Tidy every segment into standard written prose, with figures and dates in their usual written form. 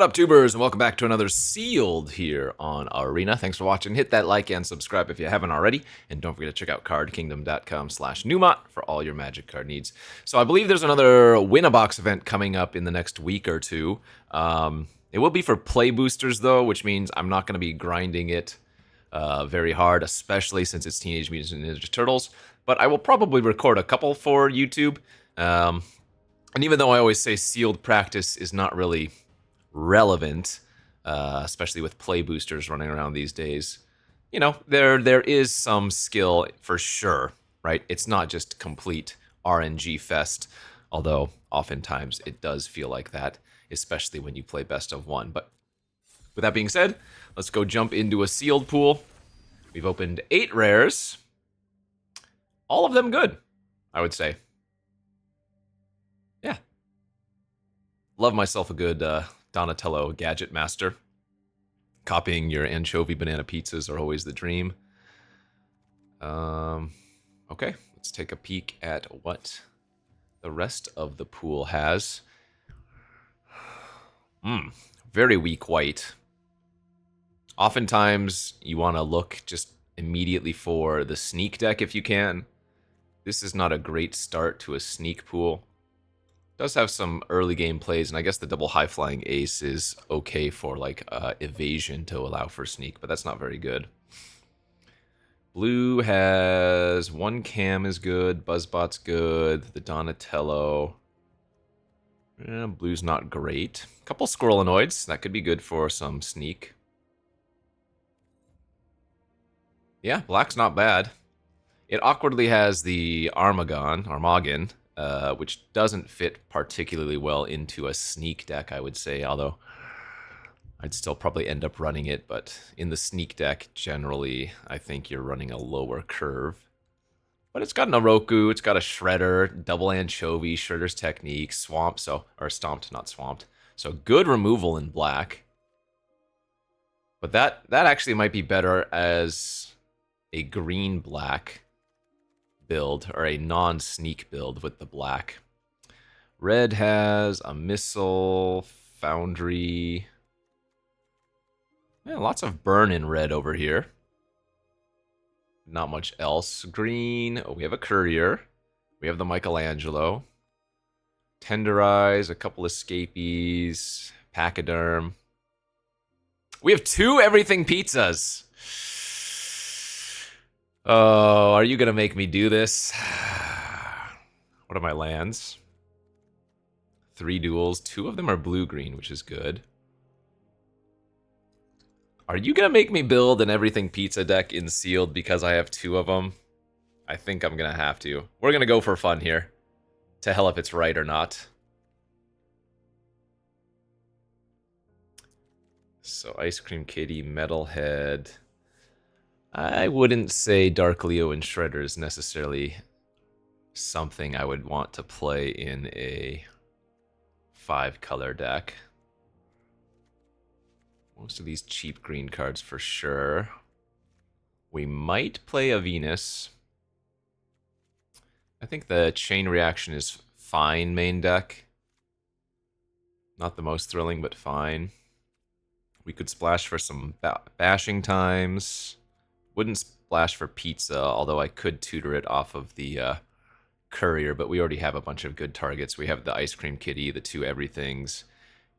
What up, tubers, and welcome back to another Sealed here on Arena. Thanks for watching. Hit that like and subscribe if you haven't already. And don't forget to check out cardkingdom.com/Numot for all your Magic card needs. So I believe there's another Win-A-Box event coming up in the next week or two. It will be for play boosters, though, which means I'm not going to be grinding it very hard, especially since it's Teenage Mutant Ninja Turtles. But I will probably record a couple for YouTube. And even though I always say sealed practice is not really relevant, especially with play boosters running around these days, you know, there is some skill for sure, right? It's not just complete RNG fest, although oftentimes it does feel like that, especially when you play best of one. But with that being said, let's go jump into a sealed pool. We've opened 8 rares. All of them good, I would say. Yeah. Love myself a good Donatello Gadget Master. Copying your anchovy banana pizzas are always the dream. Okay, let's take a peek at what the rest of the pool has. Very weak white. Oftentimes, you want to look just immediately for the sneak deck if you can. This is not a great start to a sneak pool. Does have some early game plays, and I guess the double high flying ace is okay for like evasion to allow for sneak, but that's not very good. Blue has one cam is good, Buzzbot's good, the Donatello. Blue's not great. A couple Squirrelinoids, that could be good for some sneak. Yeah, black's not bad. It awkwardly has the Armagon, which doesn't fit particularly well into a sneak deck, I would say, although I'd still probably end up running it, but in the sneak deck, generally, I think you're running a lower curve. But it's got an Oroku, it's got a Shredder, double anchovy, Shredder's Technique, Swamp, or Stomped, not Swamped. So good removal in black. But that actually might be better as a green-black build, or a non-sneak build with the black. Red has a Missile, Foundry. Yeah, lots of burn in red over here. Not much else. Green, oh, we have a Courier. We have the Michelangelo. Tenderize, a couple Escapees, Pachyderm. We have 2 Everything Pizzas. Oh, are you gonna make me do this? What are my lands? 3 duels. 2 of them are blue-green, which is good. Are you gonna make me build an Everything Pizza deck in sealed because I have 2 of them? I think I'm gonna have to. We're gonna go for fun here. To hell if it's right or not. So Ice Cream Kitty, Metalhead. I wouldn't say Dark Leo and Shredder is necessarily something I would want to play in a 5-color deck. Most of these cheap green cards for sure. We might play a Venus. I think the Chain Reaction is fine main deck. Not the most thrilling, but fine. We could splash for some bashing times. Wouldn't splash for pizza, although I could tutor it off of the Courier, but we already have a bunch of good targets. We have the Ice Cream Kitty, the 2 Everythings,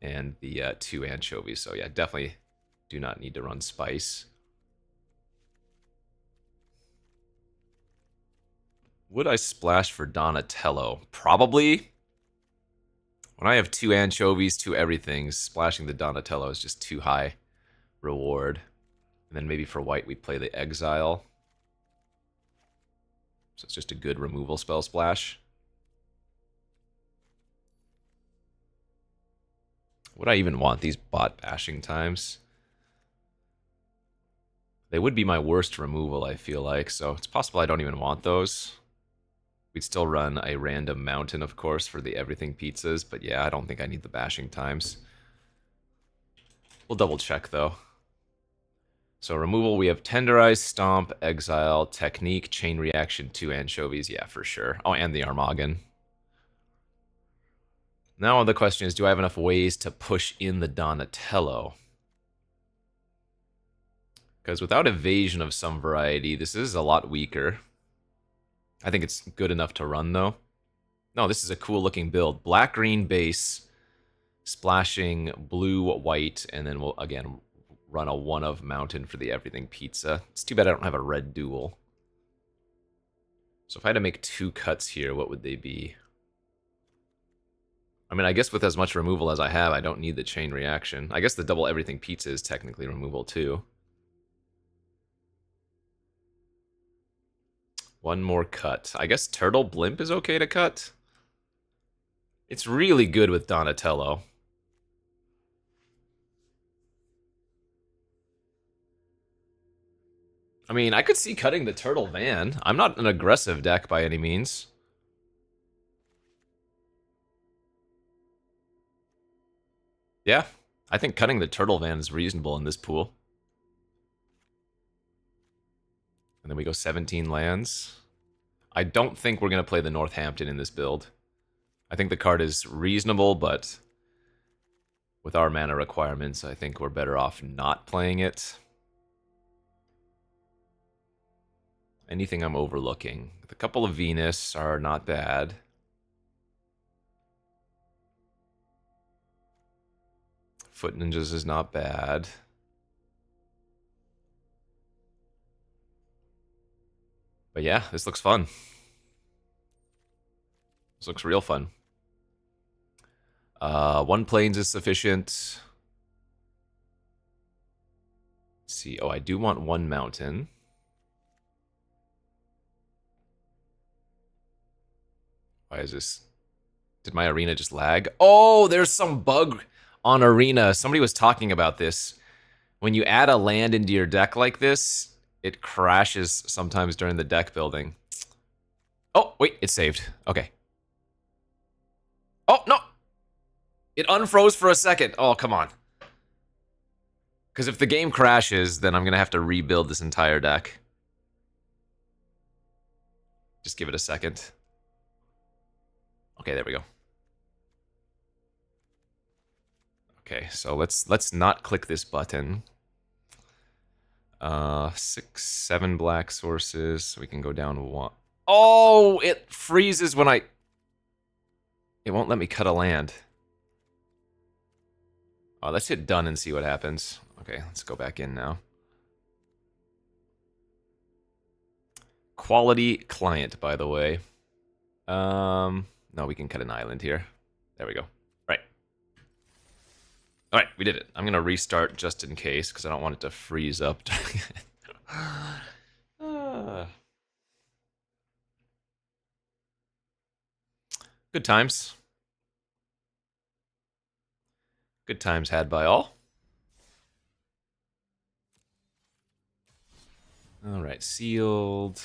and the 2 Anchovies. So yeah, definitely do not need to run Spice. Would I splash for Donatello? Probably. When I have 2 Anchovies, 2 Everythings, splashing the Donatello is just too high reward. And then maybe for white, we play the Exile. So it's just a good removal spell splash. Would I even want these bot bashing times? They would be my worst removal, I feel like, so it's possible I don't even want those. We'd still run a random mountain, of course, for the Everything Pizzas, but yeah, I don't think I need the bashing times. We'll double check, though. So removal, we have Tenderize, Stomp, Exile, Technique, Chain Reaction, 2 Anchovies. Yeah, for sure. Oh, and the Armagon. Now the question is, do I have enough ways to push in the Donatello? Because without evasion of some variety, this is a lot weaker. I think it's good enough to run, though. No, this is a cool-looking build. Black-green base, splashing blue-white, and then we'll, again, run a one-of Mountain for the Everything Pizza. It's too bad I don't have a red dual. So if I had to make 2 cuts here, what would they be? I mean, I guess with as much removal as I have, I don't need the chain reaction. I guess the double Everything Pizza is technically removal, too. One more cut. I guess Turtle Blimp is okay to cut. It's really good with Donatello. I mean, I could see cutting the Turtle Van. I'm not an aggressive deck by any means. Yeah, I think cutting the Turtle Van is reasonable in this pool. And then we go 17 lands. I don't think we're going to play the Northampton in this build. I think the card is reasonable, but with our mana requirements, I think we're better off not playing it. Anything I'm overlooking? A couple of Venus are not bad. Foot Ninjas is not bad. But yeah, this looks fun. This looks real fun. 1 Plains is sufficient. Let's see. Oh, I do want 1 Mountain. Why is this? Did my arena just lag? Oh, there's some bug on arena. Somebody was talking about this. When you add a land into your deck like this, it crashes sometimes during the deck building. Oh, wait, it's saved. Okay. Oh, no! It unfroze for a second. Oh, come on. Because if the game crashes, then I'm going to have to rebuild this entire deck. Just give it a second. Okay, there we go. Okay, so let's not click this button. 6, 7 black sources. So we can go down 1. Oh, it freezes when I... It won't let me cut a land. Oh, let's hit done and see what happens. Okay, let's go back in now. Quality client, by the way. No, we can cut an island here. There we go. Right. All right, we did it. I'm going to restart just in case, because I don't want it to freeze up. Good times. Good times had by all. All right, sealed.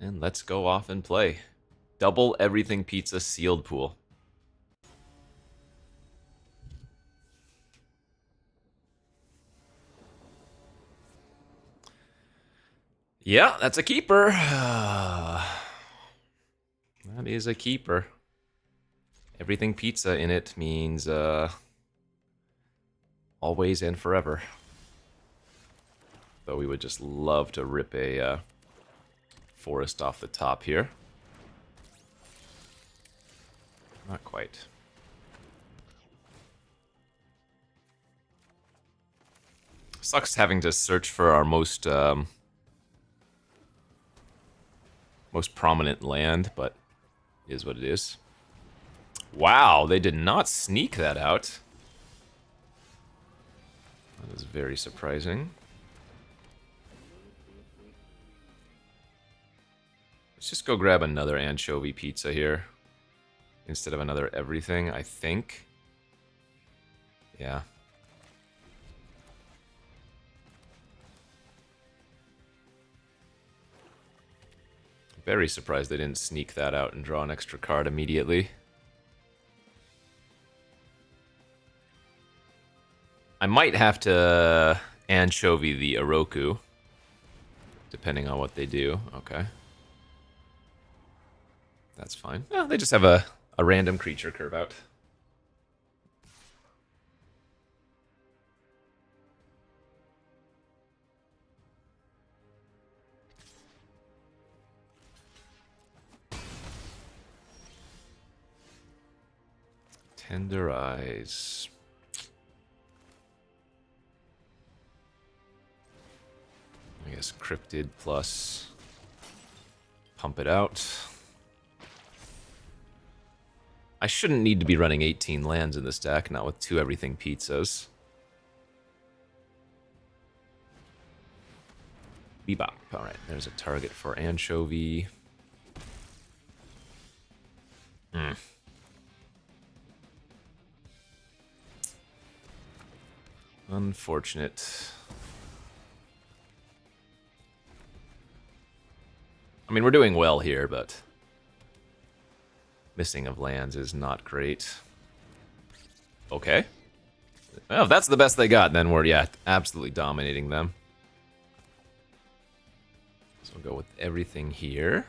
And let's go off and play. Double Everything Pizza sealed pool. Yeah, that's a keeper. That is a keeper. Everything Pizza in it means always and forever. Though we would just love to rip a forest off the top here. Not quite. Sucks having to search for our most prominent land, but it is what it is. Wow, they did not sneak that out. That is very surprising. Let's just go grab another anchovy pizza here instead of another everything, I think. Yeah. Very surprised they didn't sneak that out and draw an extra card immediately. I might have to anchovy the Oroku, depending on what they do. Okay. That's fine. Well, they just have a a random creature curve out. Tenderize. I guess Cryptid plus pump it out. I shouldn't need to be running 18 lands in this deck, not with 2 everything pizzas. Bebop. Alright, there's a target for Anchovy. Unfortunate. I mean, we're doing well here, but missing of lands is not great. Okay. Well, if that's the best they got, then we're, yeah, absolutely dominating them. So we'll go with everything here.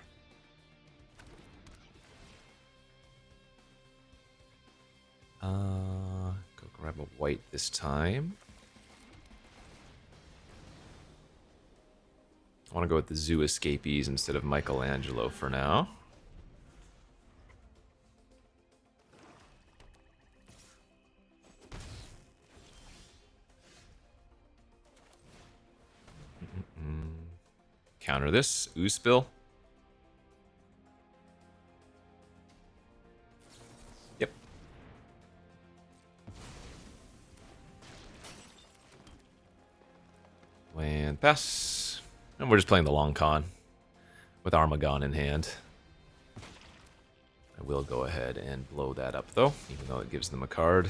Go grab a white this time. I want to go with the Zoo Escapees instead of Michelangelo for now. Counter this. Oospill. Yep. Land pass. And we're just playing the long con with Armagon in hand. I will go ahead and blow that up, though, even though it gives them a card.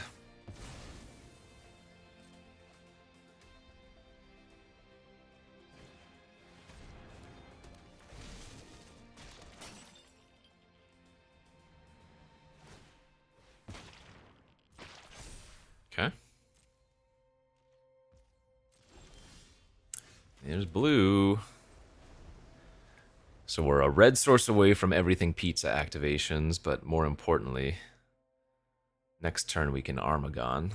Okay. There's blue. So we're a red source away from everything pizza activations, but more importantly, next turn we can Armagon.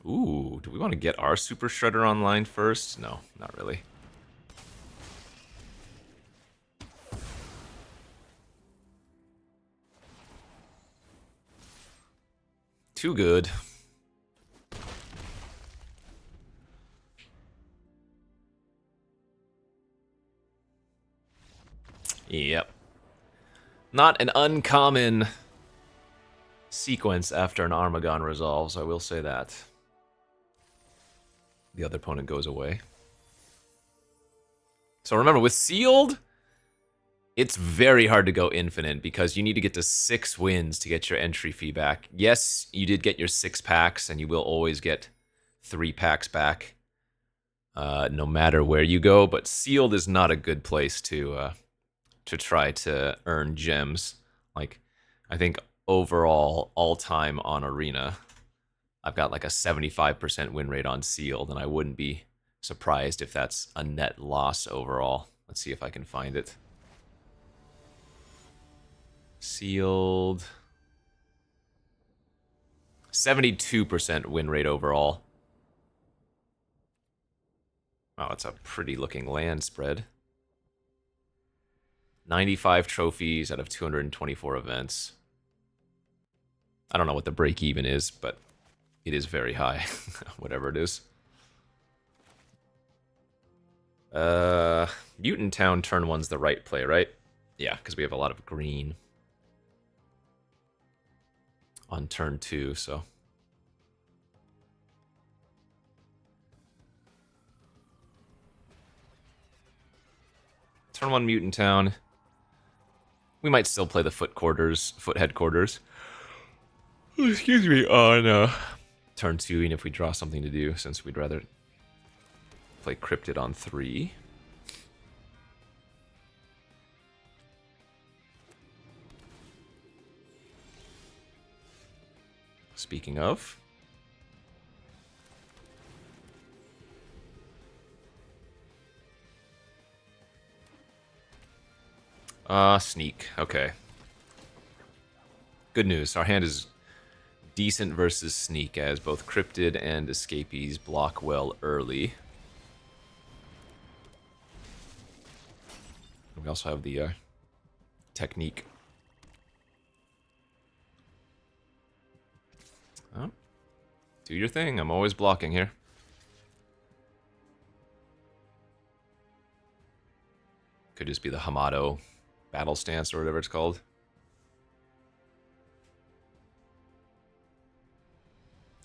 Ooh, do we want to get our Super Shredder online first? No, not really. Too good. Yep. Not an uncommon sequence after an Armagon resolves, I will say that. The other opponent goes away. So remember, with Sealed, it's very hard to go infinite because you need to get to 6 wins to get your entry fee back. Yes, you did get your 6 packs, and you will always get 3 packs back, no matter where you go. But Sealed is not a good place to try to earn gems. Like, I think overall, all time on Arena, I've got like a 75% win rate on Sealed, and I wouldn't be surprised if that's a net loss overall. Let's see if I can find it. Sealed. 72% win rate overall. Wow, that's a pretty looking land spread. 95 trophies out of 224 events. I don't know what the break even is, but it is very high, whatever it is. Mutant Town turn 1's the right play, right? Yeah, because we have a lot of green on turn 2, so. Turn 1 Mutant Town. We might still play the foot headquarters. Excuse me, on turn 2, even if we draw something to do, since we'd rather play Cryptid on 3. Speaking of, Sneak. Okay. Good news. Our hand is decent versus sneak, as both cryptid and escapees block well early. We also have the technique. Oh, do your thing. I'm always blocking here. Could just be the Hamato battle stance or whatever it's called.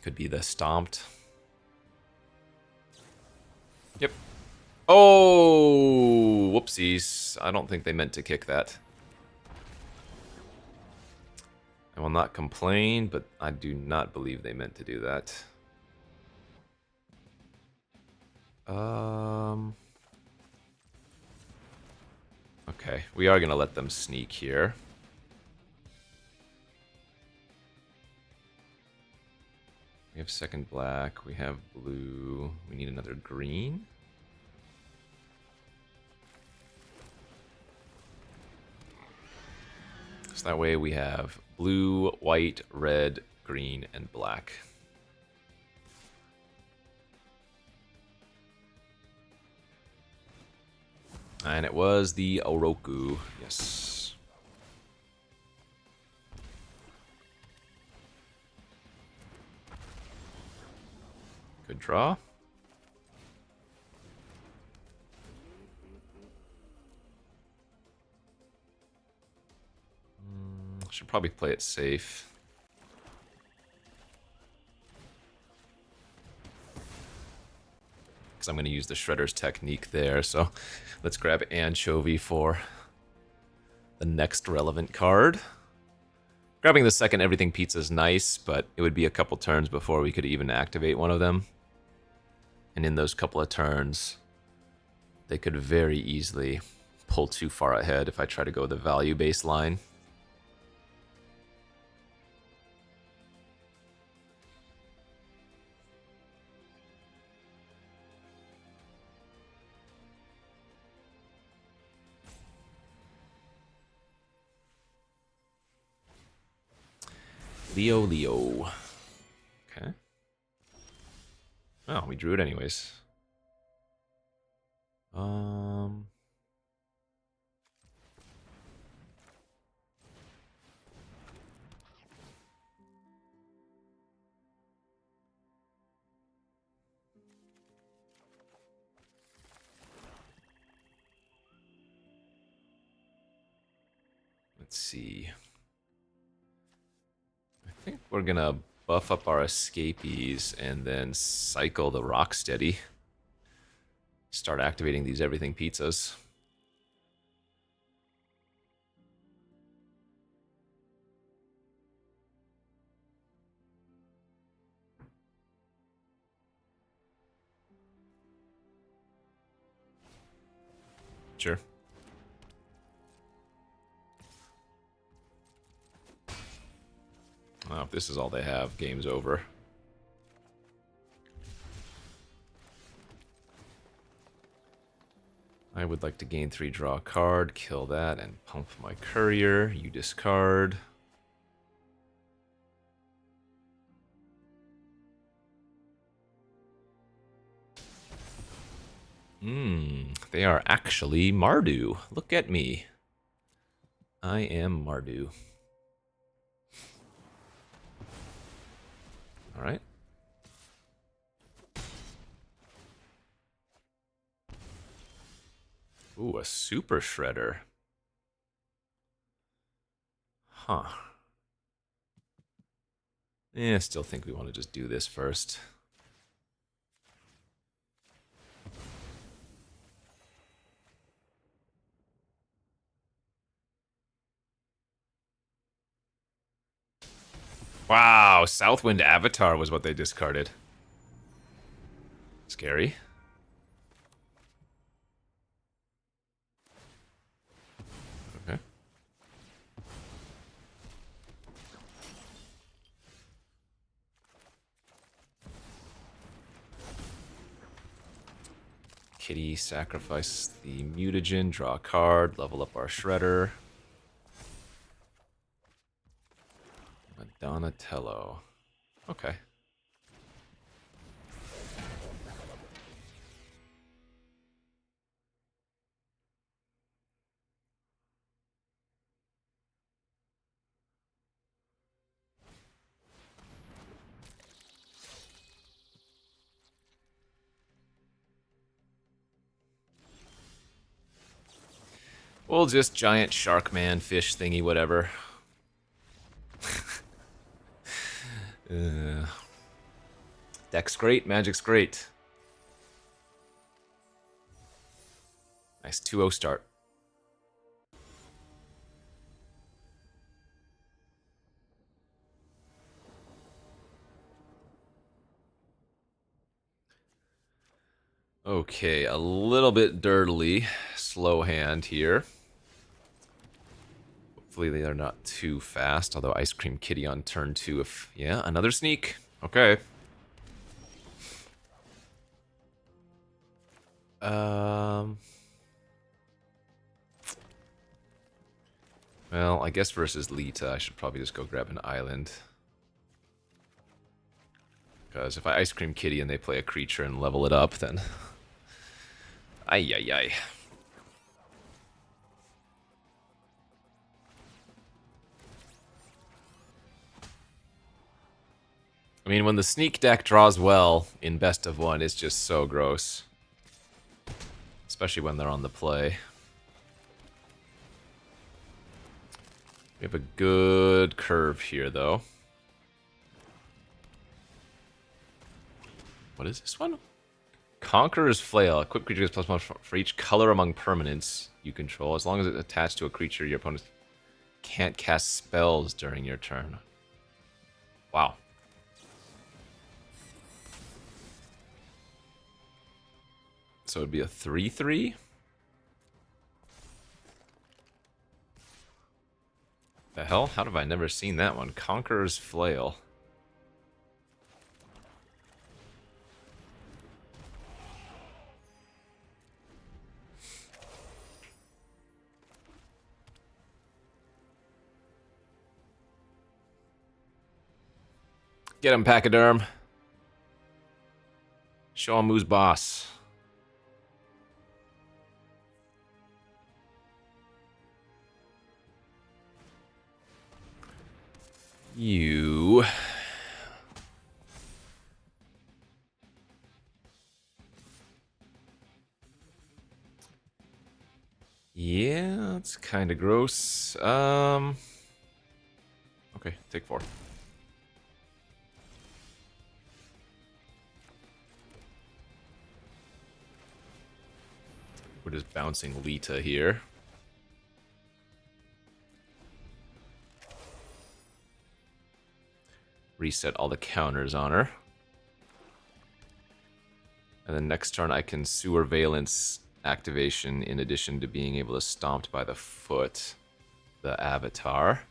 Could be the stomped. Yep. Oh, whoopsies. I don't think they meant to kick that. I will not complain, but I do not believe they meant to do that. Okay, we are going to let them sneak here. We have second black, we have blue, we need another green. So that way we have blue, white, red, green, and black. And it was the Oroku, yes. Good draw. Should probably play it safe. Because I'm going to use the Shredder's technique there, so let's grab Anchovy for the next relevant card. Grabbing the second Everything Pizza is nice, but it would be a couple turns before we could even activate one of them. And in those couple of turns, they could very easily pull too far ahead if I try to go the value baseline. Leo. Okay. Oh, we drew it anyways. Let's see. I think we're gonna buff up our escapees and then cycle the Rocksteady. Start activating these Everything Pizzas. Sure. Oh, if this is all they have, game's over. I would like to gain 3, draw a card, kill that, and pump my courier. You discard. They are actually Mardu. Look at me. I am Mardu. Alright. Ooh, a Super Shredder. Huh. Yeah, I still think we want to just do this first. Wow, Southwind Avatar was what they discarded. Scary. Okay. Kitty, sacrifice the mutagen, draw a card, level up our Shredder. Donatello. Okay. We'll just giant shark man, fish thingy, whatever. Deck's great, Magic's great. Nice 2-0 start. Okay, a little bit dirtily slow hand here. Hopefully they are not too fast, although Ice Cream Kitty on turn 2 if... Yeah, another sneak. Okay. Well, I guess versus Lita, I should probably just go grab an island. Because if I Ice Cream Kitty and they play a creature and level it up, then... Ay, ay, ay. I mean, when the sneak deck draws well in best of one, it's just so gross. Especially when they're on the play. We have a good curve here, though. What is this one? Conqueror's Flail. Equip creature gets +1 for each color among permanents you control. As long as it's attached to a creature, your opponent can't cast spells during your turn. Wow. So it'd be a 3/3? The hell? How have I never seen that one? Conqueror's Flail. Get him, Pachyderm. Show him who's boss. You... Yeah, it's kind of gross. Okay, take 4. We're just bouncing Lita here. Reset all the counters on her. And then next turn I can Sewer Valence activation in addition to being able to Stomped by the Foot the Avatar.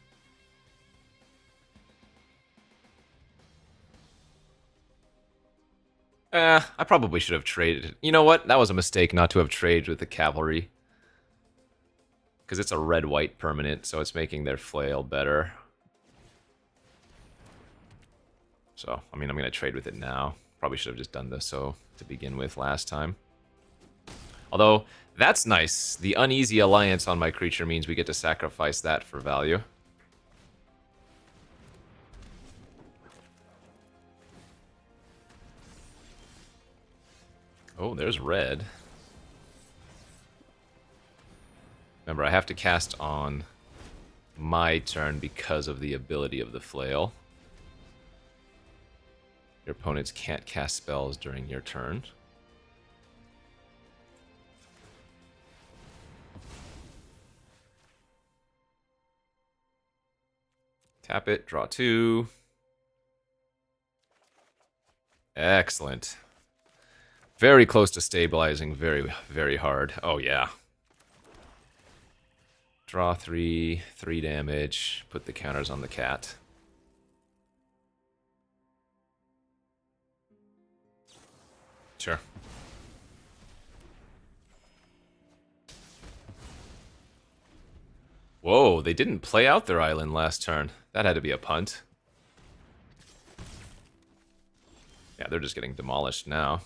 I probably should have traded. You know what? That was a mistake not to have traded with the Cavalry. Because it's a red-white permanent, so it's making their flail better. So, I mean, I'm going to trade with it now. Probably should have just done this so to begin with last time. Although, that's nice. The uneasy alliance on my creature means we get to sacrifice that for value. Oh, there's red. Remember, I have to cast on my turn because of the ability of the flail. Your opponents can't cast spells during your turn. Tap it, draw 2. Excellent. Very close to stabilizing, very, very hard. Oh, yeah. Draw 3, 3 damage, put the counters on the cat. Sure. Whoa, they didn't play out their island last turn. That had to be a punt. Yeah, they're just getting demolished now.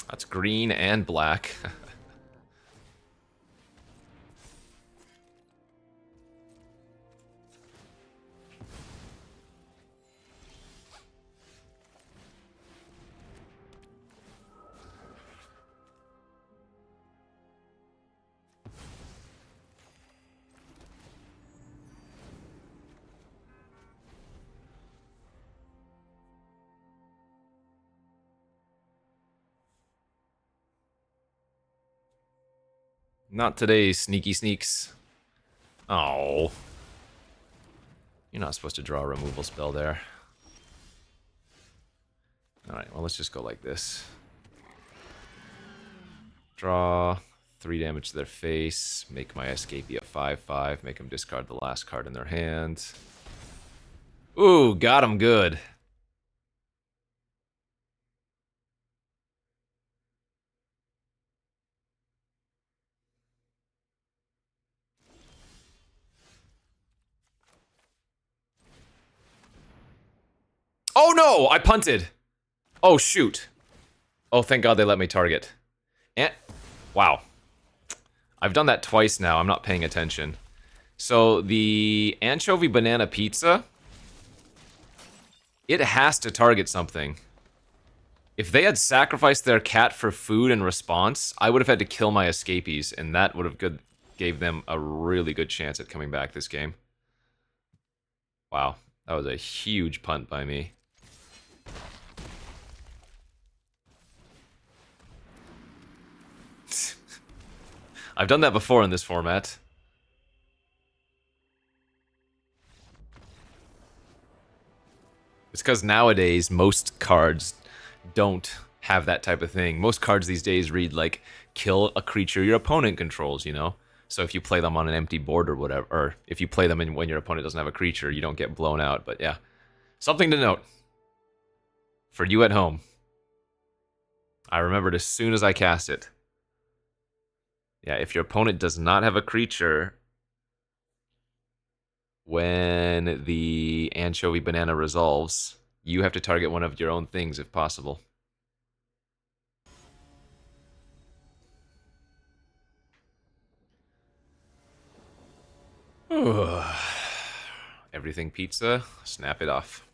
That's green and black. Not today, sneaky sneaks. Oh. You're not supposed to draw a removal spell there. Alright, well, let's just go like this. Draw 3 damage to their face. Make my escapee a 5/5. Make them discard the last card in their hand. Ooh, got him good. Oh no! I punted! Oh shoot. Oh, thank God they let me target. And wow. I've done that twice now. I'm not paying attention. So the anchovy banana pizza, it has to target something. If they had sacrificed their cat for food in response, I would have had to kill my escapees, and that would have gave them a really good chance at coming back this game. Wow, that was a huge punt by me. I've done that before in this format. It's because nowadays most cards don't have that type of thing. Most cards these days read like, kill a creature your opponent controls, you know? So if you play them on an empty board or whatever, or if you play them when your opponent doesn't have a creature, you don't get blown out. But yeah, something to note for you at home. I remembered as soon as I cast it. Yeah, if your opponent does not have a creature when the anchovy banana resolves, you have to target one of your own things if possible. Everything pizza, snap it off.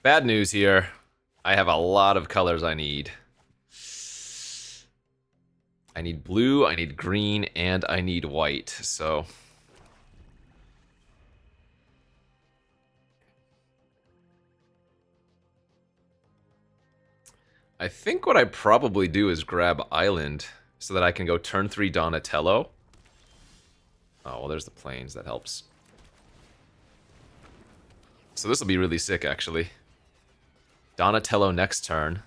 Bad news here. I have a lot of colors I need. I need blue, I need green, and I need white, so... I think what I probably do is grab Island so that I can go turn 3 Donatello. Oh, well, there's the plains. That helps. So this will be really sick, actually. Donatello next turn.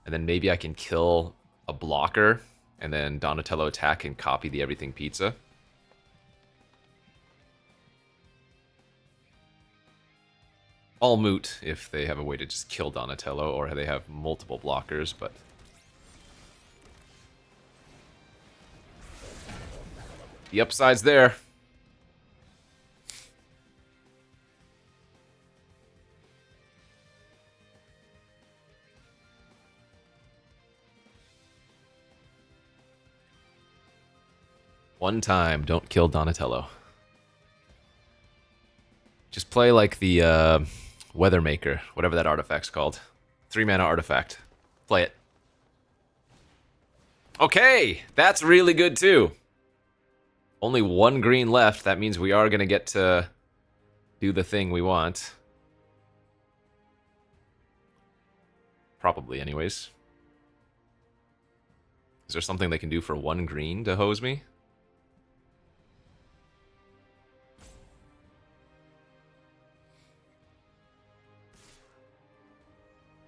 And then maybe I can kill a blocker. And then Donatello attack and copy the Everything Pizza. All moot if they have a way to just kill Donatello or they have multiple blockers, but... the upside's there. One time, don't kill Donatello. Just play like the Weathermaker, whatever that artifact's called. 3-mana artifact. Play it. Okay, that's really good too. Only 1 green left. That means we are going to get to do the thing we want. Probably, anyways. Is there something they can do for 1 green to hose me?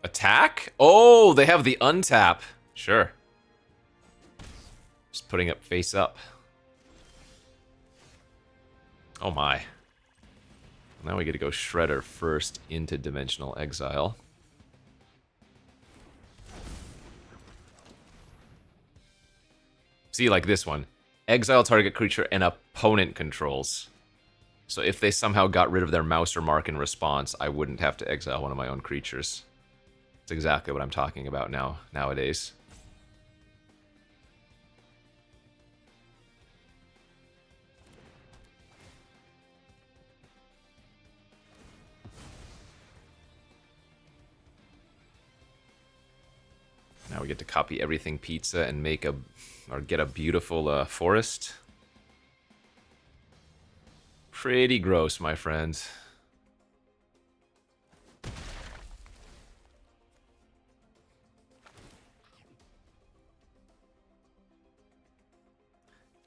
Attack? Oh, they have the untap. Sure. Just putting up face up. Oh my. Now we get to go Shredder first into Dimensional Exile. See, like this one. Exile target creature and opponent controls. So if they somehow got rid of their mouse or mark in response, I wouldn't have to exile one of my own creatures. That's exactly what I'm talking about nowadays. Now we get to copy everything pizza and make a, or get a beautiful forest. Pretty gross, my friend.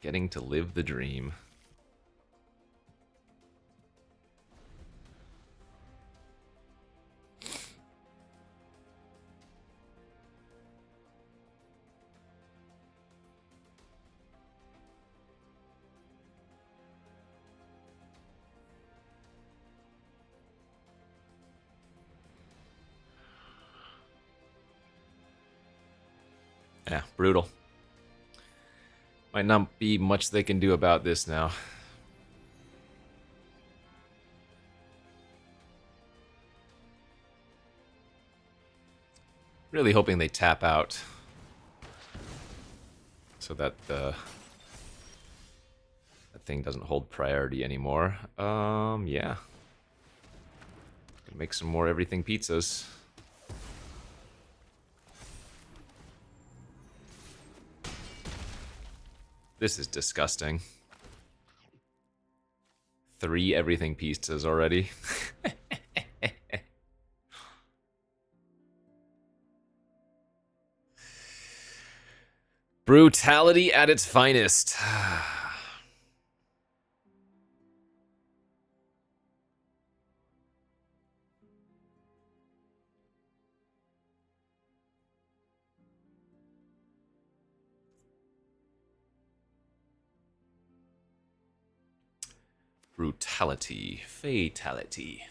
Getting to live the dream. Yeah, brutal. Might not be much they can do about this now. Really hoping they tap out so that that thing doesn't hold priority anymore. Yeah. Make some more everything pizzas. This is disgusting. 3 everything pizzas already. Brutality at its finest. Brutality. Fatality.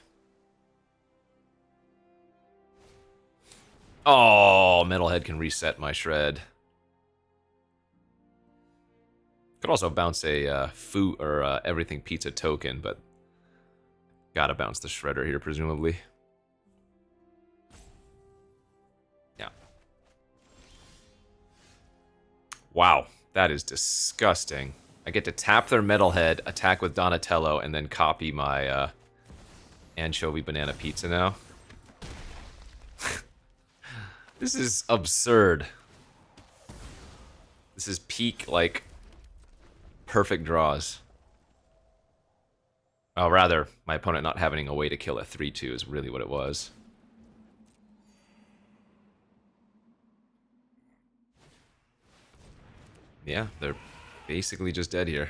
Oh, Metalhead can reset my shred. Could also bounce a food or everything pizza token, but gotta bounce the shredder here, presumably. Yeah. Wow, that is disgusting. I get to tap their Metalhead, attack with Donatello, and then copy my anchovy banana pizza now. This is absurd. This is peak, like, perfect draws. Oh, rather, my opponent not having a way to kill a 3-2 is really what it was. Yeah, they're basically just dead here.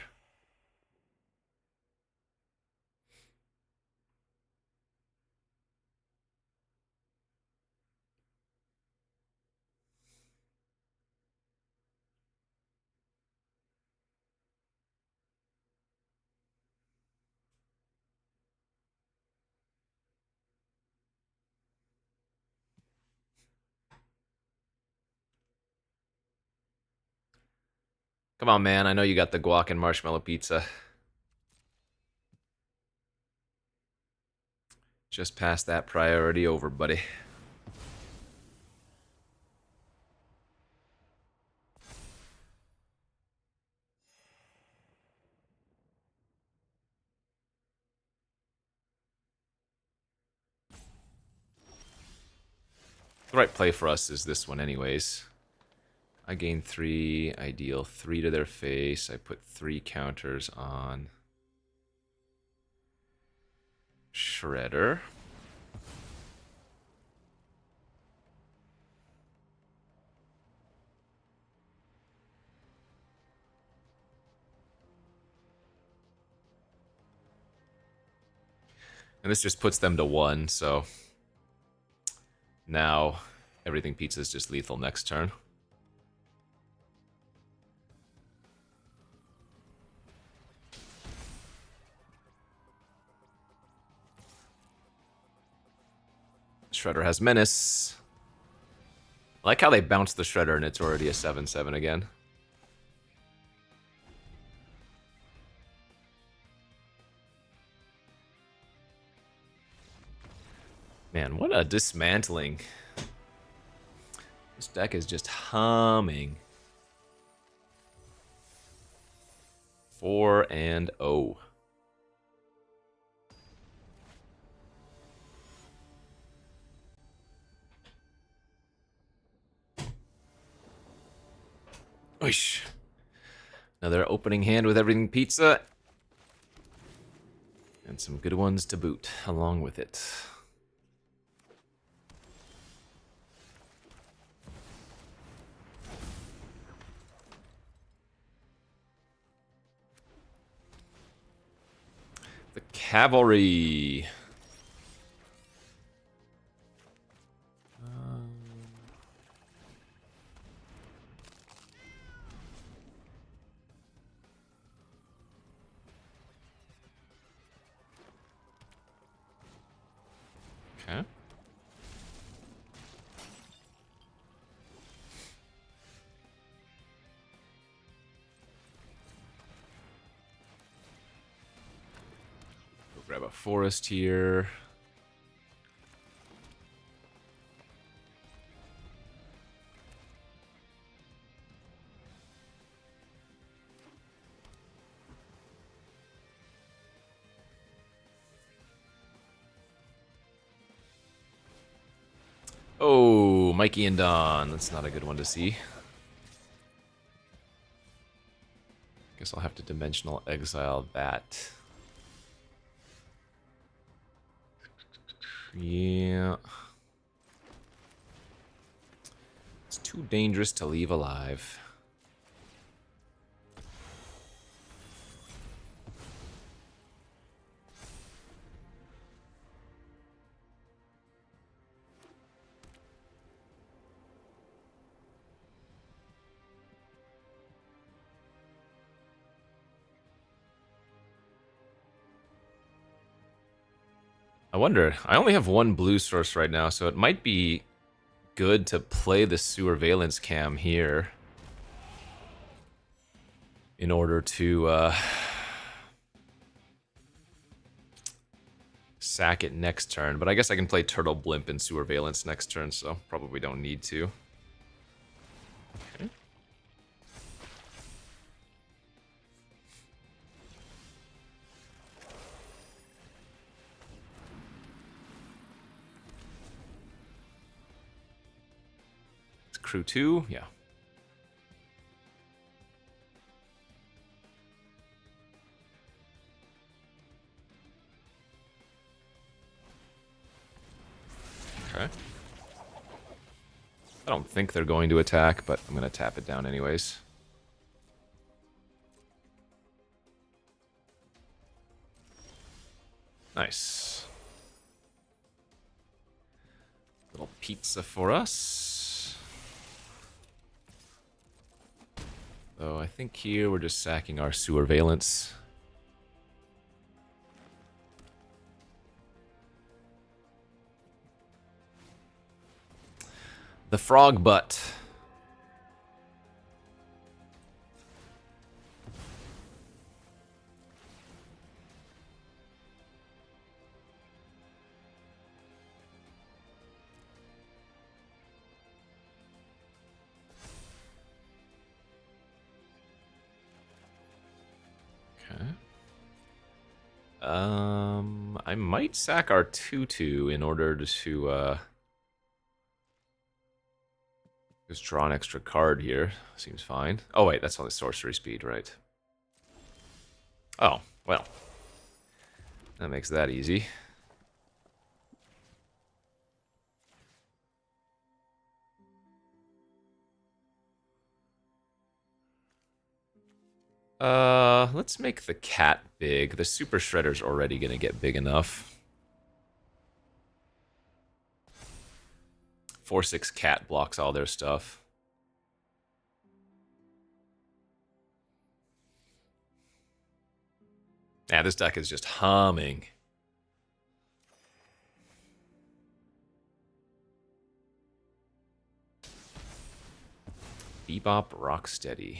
Come on, man. I know you got the guac and marshmallow pizza. Just pass that priority over, buddy. The right play for us is this one anyways. I gain 3, I deal 3 to their face, I put 3 counters on Shredder. And this just puts them to 1, so now everything pizza is just lethal next turn. Shredder has Menace. I like how they bounced the Shredder and it's already a 7/7 again. Man, what a dismantling. This deck is just humming. 4-0. Oish. Another opening hand with everything pizza. And some good ones to boot along with it. The Cavalry. Okay. Go grab a forest here. Oh, Mikey and Don. That's not a good one to see. Guess I'll have to dimensional exile that. Yeah. It's too dangerous to leave alive. I wonder, I only have one blue source right now, so it might be good to play the Surveillance Cam here in order to sack it next turn. But I guess I can play Turtle Blimp and Surveillance next turn, so probably don't need to. Okay. Crew 2, yeah. Okay. I don't think they're going to attack, but I'm going to tap it down anyways. Nice. Little pizza for us. So I think here we're just sacking our Surveillance. The Frog Butt. Okay. I might sack our 2/2 in order to just draw an extra card here. Seems fine. Oh wait, that's only sorcery speed, right? Oh, well. That makes that easy. Let's make the cat big. The Super Shredder's already gonna get big enough. 4/6 cat blocks all their stuff. Yeah, this deck is just humming. Bebop Rocksteady.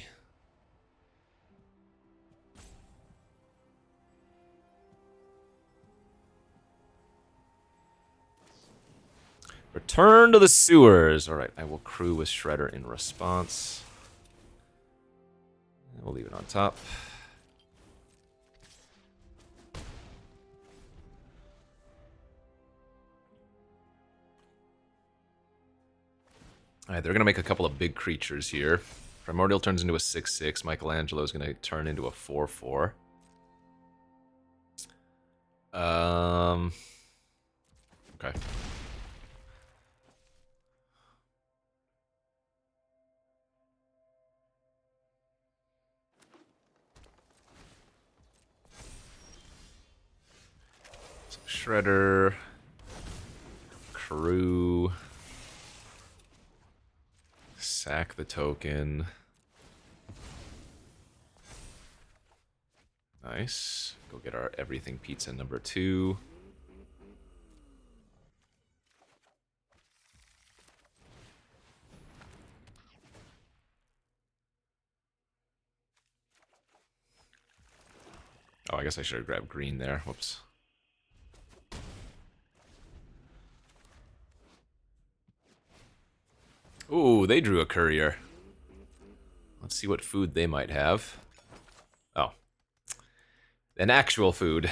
Return to the sewers. All right, I will crew with Shredder in response. We'll leave it on top. All right, they're going to make a couple of big creatures here. Primordial turns into a 6/6. Michelangelo is going to turn into a 4/4. Okay. So Shredder, crew, sack the token. Nice. Go get our everything pizza number 2. Oh, I guess I should have grabbed green there. Whoops. Ooh, they drew a courier. Let's see what food they might have. Oh. An actual food.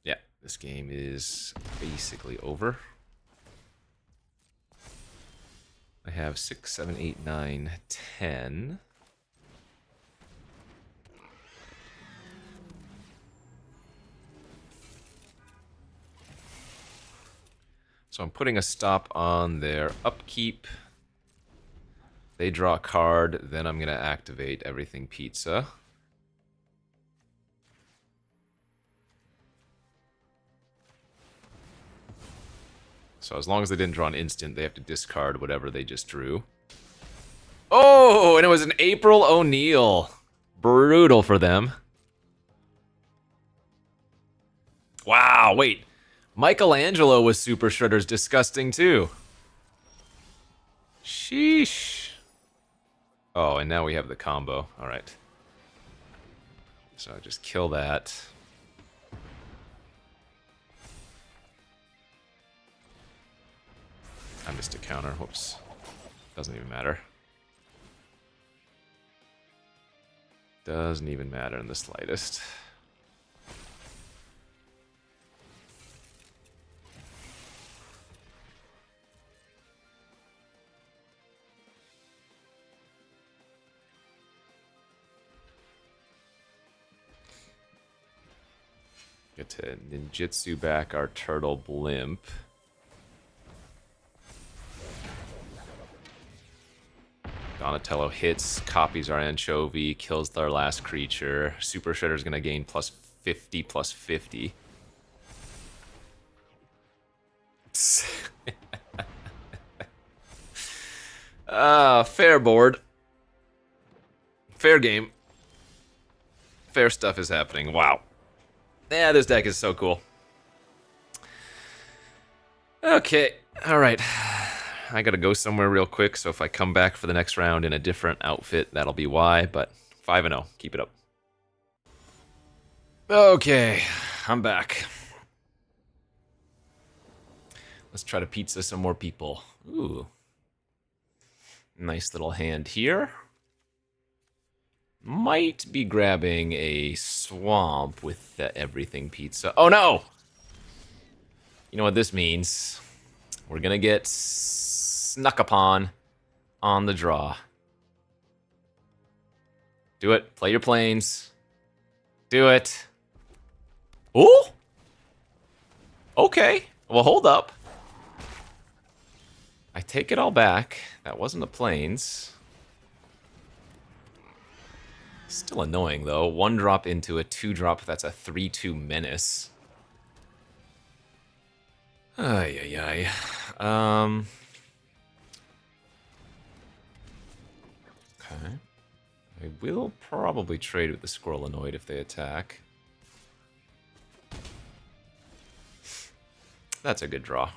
Yeah, this game is basically over. I have 6, 7, 8, 9, 10. So I'm putting a stop on their upkeep. They draw a card, then I'm going to activate everything pizza. So as long as they didn't draw an instant, they have to discard whatever they just drew. Oh, and it was an April O'Neil. Brutal for them. Wow, wait. Michelangelo was Super Shredder's disgusting too. Sheesh. Oh, and now we have the combo. All right. So just kill that. I missed a counter. Whoops. Doesn't even matter. Doesn't even matter in the slightest. Get to ninjutsu back our turtle blimp. Donatello hits, copies our anchovy, kills their last creature. Super Shredder's gonna gain plus 50, plus 50. Fair board. Fair game. Fair stuff is happening. Wow. Yeah, this deck is so cool. Okay, alright. I gotta go somewhere real quick, so if I come back for the next round in a different outfit, that'll be why, but 5-0. Keep it up. Okay, I'm back. Let's try to pizza some more people. Ooh. Nice little hand here. Might be grabbing a swamp with the everything pizza. Oh no! You know what this means. We're gonna get snuck upon on the draw. Do it. Play your planes. Do it. Ooh! Okay. Well, hold up. I take it all back. That wasn't the planes. Still annoying, though. 1 drop into a 2 drop. That's a 3/2 menace. Ay, ay, ay. Okay. I will probably trade with the Squirrel Annoyed if they attack. That's a good draw.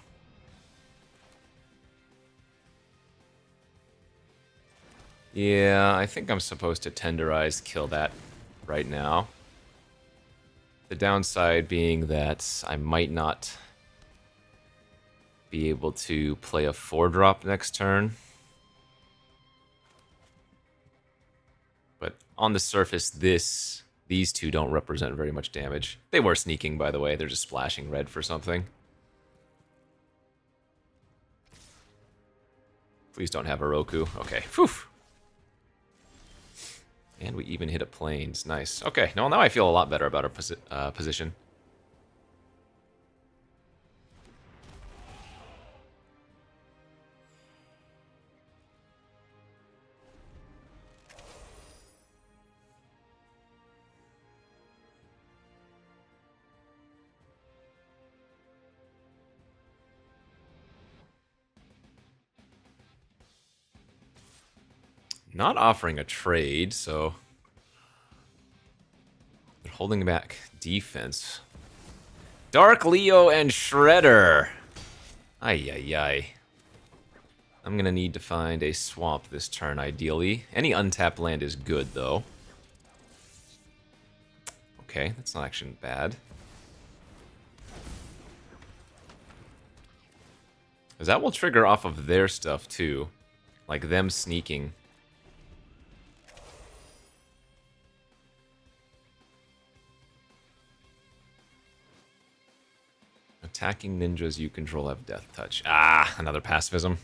Yeah, I think I'm supposed to tenderize kill that right now. The downside being that I might not be able to play a 4-drop next turn. But on the surface, these two don't represent very much damage. They were sneaking, by the way. They're just splashing red for something. Please don't have a Roku. Okay, phew. And we even hit a plains. Nice. Okay, no, now I feel a lot better about our position. Not offering a trade, so they're holding back defense. Dark Leo and Shredder. Ay, ay, ay. I'm gonna need to find a swamp this turn, ideally. Any untapped land is good, though. Okay, that's not actually bad. Because that will trigger off of their stuff, too. Like them sneaking. Attacking ninjas you control have death touch. Ah, another pacifism.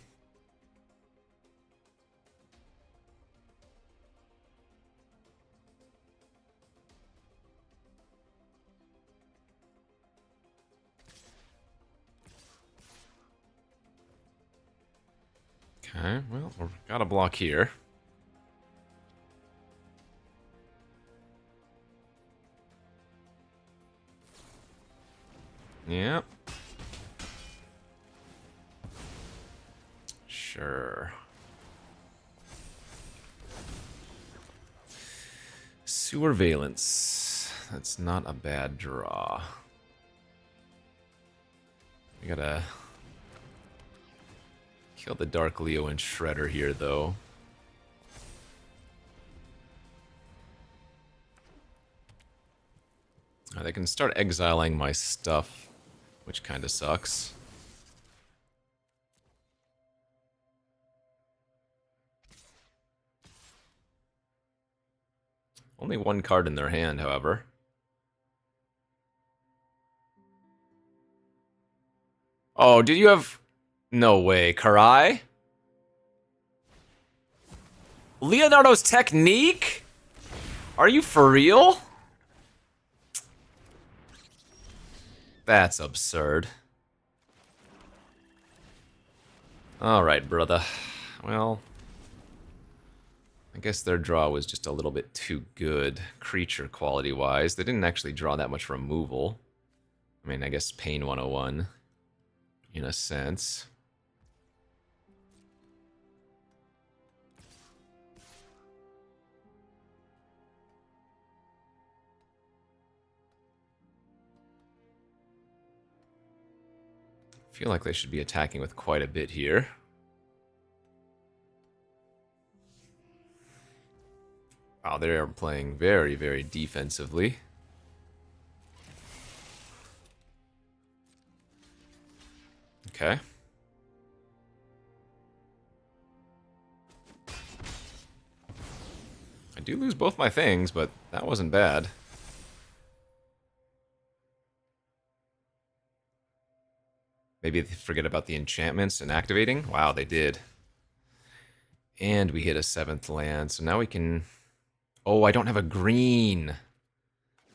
Okay, well, we've got a block here. Yep. Sure. Surveillance. That's not a bad draw. We gotta kill the Dark Leo and Shredder here, though. They can start exiling my stuff, which kind of sucks. Only one card in their hand, however. Oh, did you have... No way. Karai? Leonardo's Technique? Are you for real? That's absurd. Alright, brother. Well... I guess their draw was just a little bit too good, creature quality-wise. They didn't actually draw that much removal. I mean, I guess Pain 101, in a sense. I feel like they should be attacking with quite a bit here. Wow, they're playing very, very defensively. Okay. I do lose both my things, but that wasn't bad. Maybe they forget about the enchantments and activating? Wow, they did. And we hit a 7th land, so now we can... Oh, I don't have a green.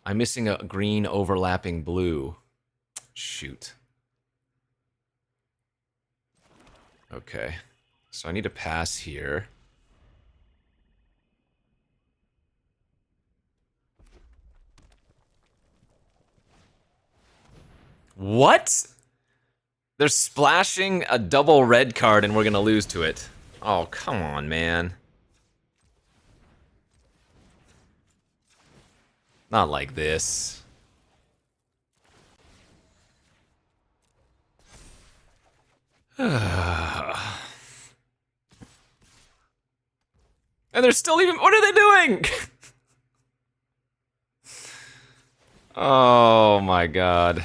I'm missing a green overlapping blue. Shoot. Okay. So I need to pass here. What? They're splashing a double red card and we're gonna lose to it. Oh, come on, man. Not like this. And they're still even... What are they doing? Oh my god.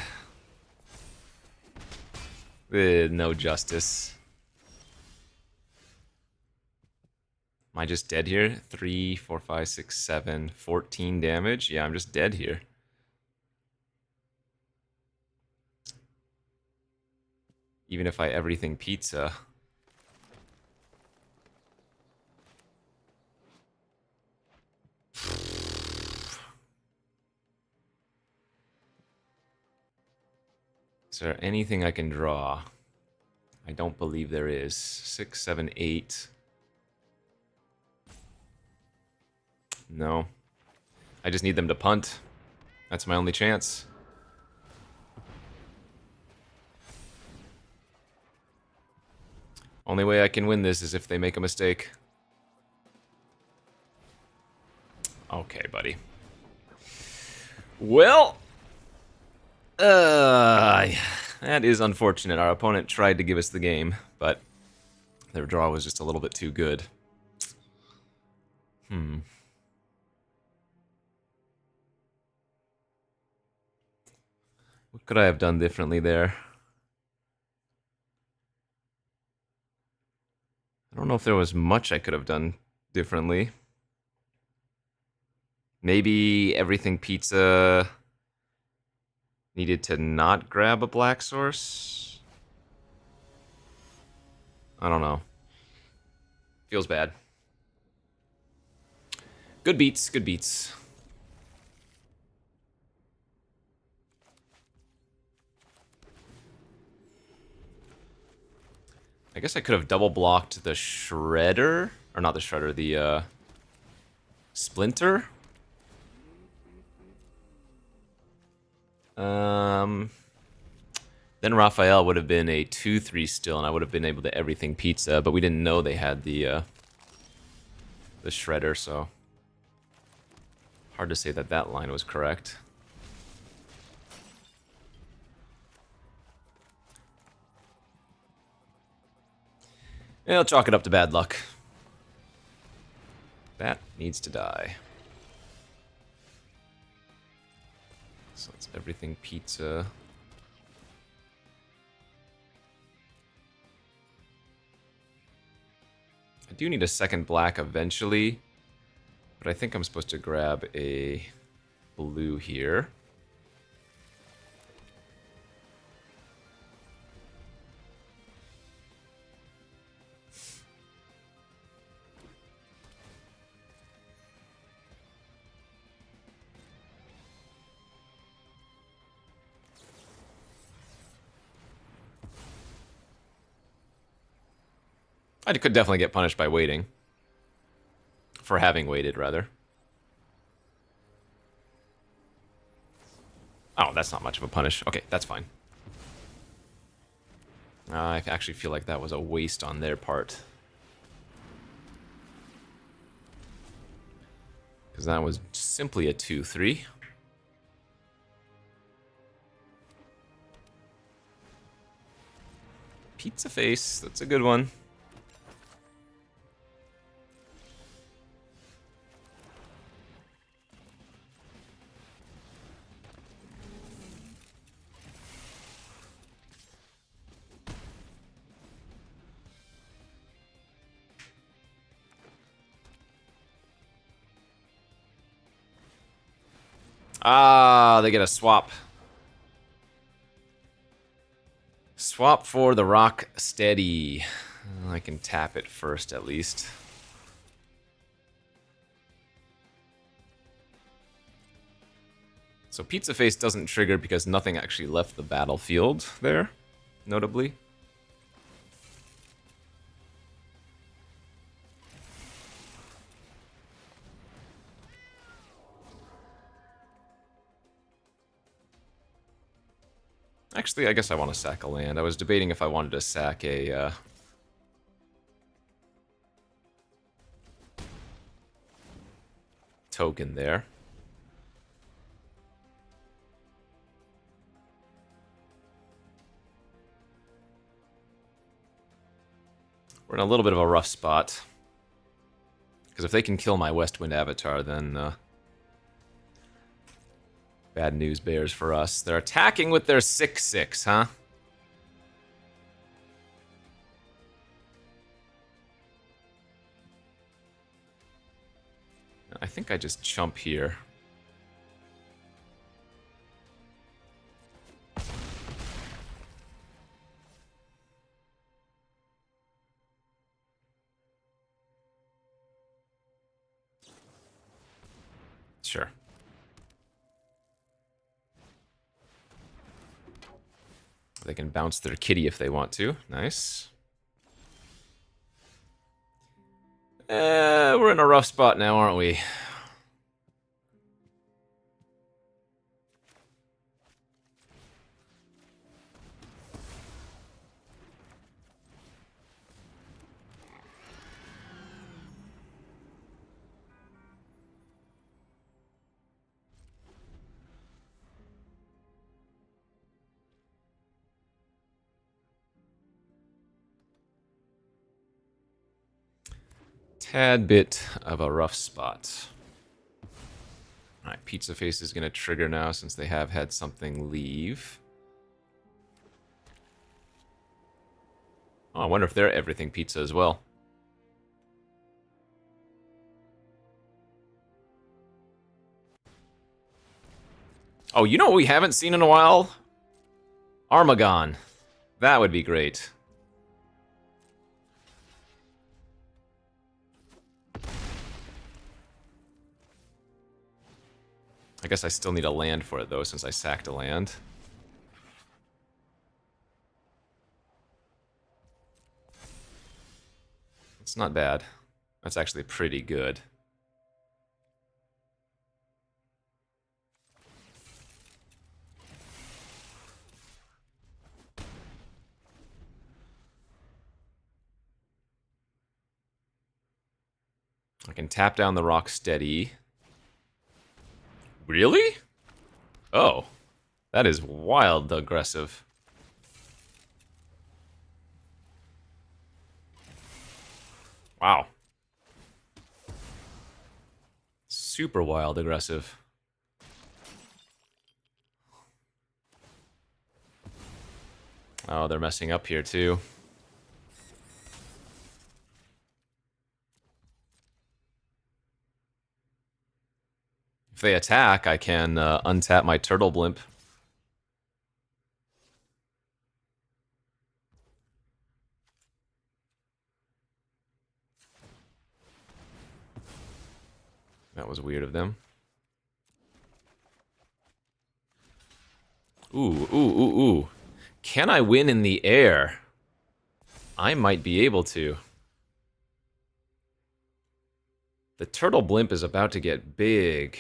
No justice. Am I just dead here? 3, 4, 5, 6, 7, 14 damage? Yeah, I'm just dead here. Even if I everything pizza. Is there anything I can draw? I don't believe there is. 6, 7, 8. No. I just need them to punt. That's my only chance. Only way I can win this is if they make a mistake. Okay, buddy. Well, that is unfortunate. Our opponent tried to give us the game, but their draw was just a little bit too good. What could I have done differently there? I don't know if there was much I could have done differently. Maybe everything pizza needed to not grab a black source? I don't know. Feels bad. Good beats, good beats. I guess I could have double blocked the Shredder. Or not the Shredder, the Splinter. Then Raphael would have been a 2-3 still, and I would have been able to everything pizza, but we didn't know they had the Shredder, so hard to say that that line was correct. Yeah, I'll chalk it up to bad luck. That needs to die. So it's everything pizza. I do need a second black eventually, but I think I'm supposed to grab a blue here. I could definitely get punished by waiting. For having waited, rather. Oh, that's not much of a punish. Okay, that's fine. I actually feel like that was a waste on their part. Because that was simply a 2-3. Pizza face, that's a good one. Ah, they get a swap. Swap for the Rock Steady. I can tap it first, at least. So Pizza Face doesn't trigger because nothing actually left the battlefield there, notably. Actually, I guess I want to sack a land. I was debating if I wanted to sack a... token there. We're in a little bit of a rough spot. Because if they can kill my Westwind Avatar, then bad news bears for us. They're attacking with their 6/6, huh? I think I just chump here. Sure. They can bounce their kitty if they want to. Nice. We're in a rough spot now, aren't we? Tad bit of a rough spot. Alright, Pizza Face is going to trigger now since they have had something leave. Oh, I wonder if they're everything pizza as well. Oh, you know what we haven't seen in a while? Armagon. That would be great. I guess I still need a land for it, though, since I sacked a land. It's not bad. That's actually pretty good. I can tap down the rock steady. Really? Oh. That is wild aggressive. Wow. Super wild aggressive. Oh, they're messing up here too. If they attack, I can untap my Turtle Blimp. That was weird of them. Ooh, ooh, ooh, ooh. Can I win in the air? I might be able to. The Turtle Blimp is about to get big.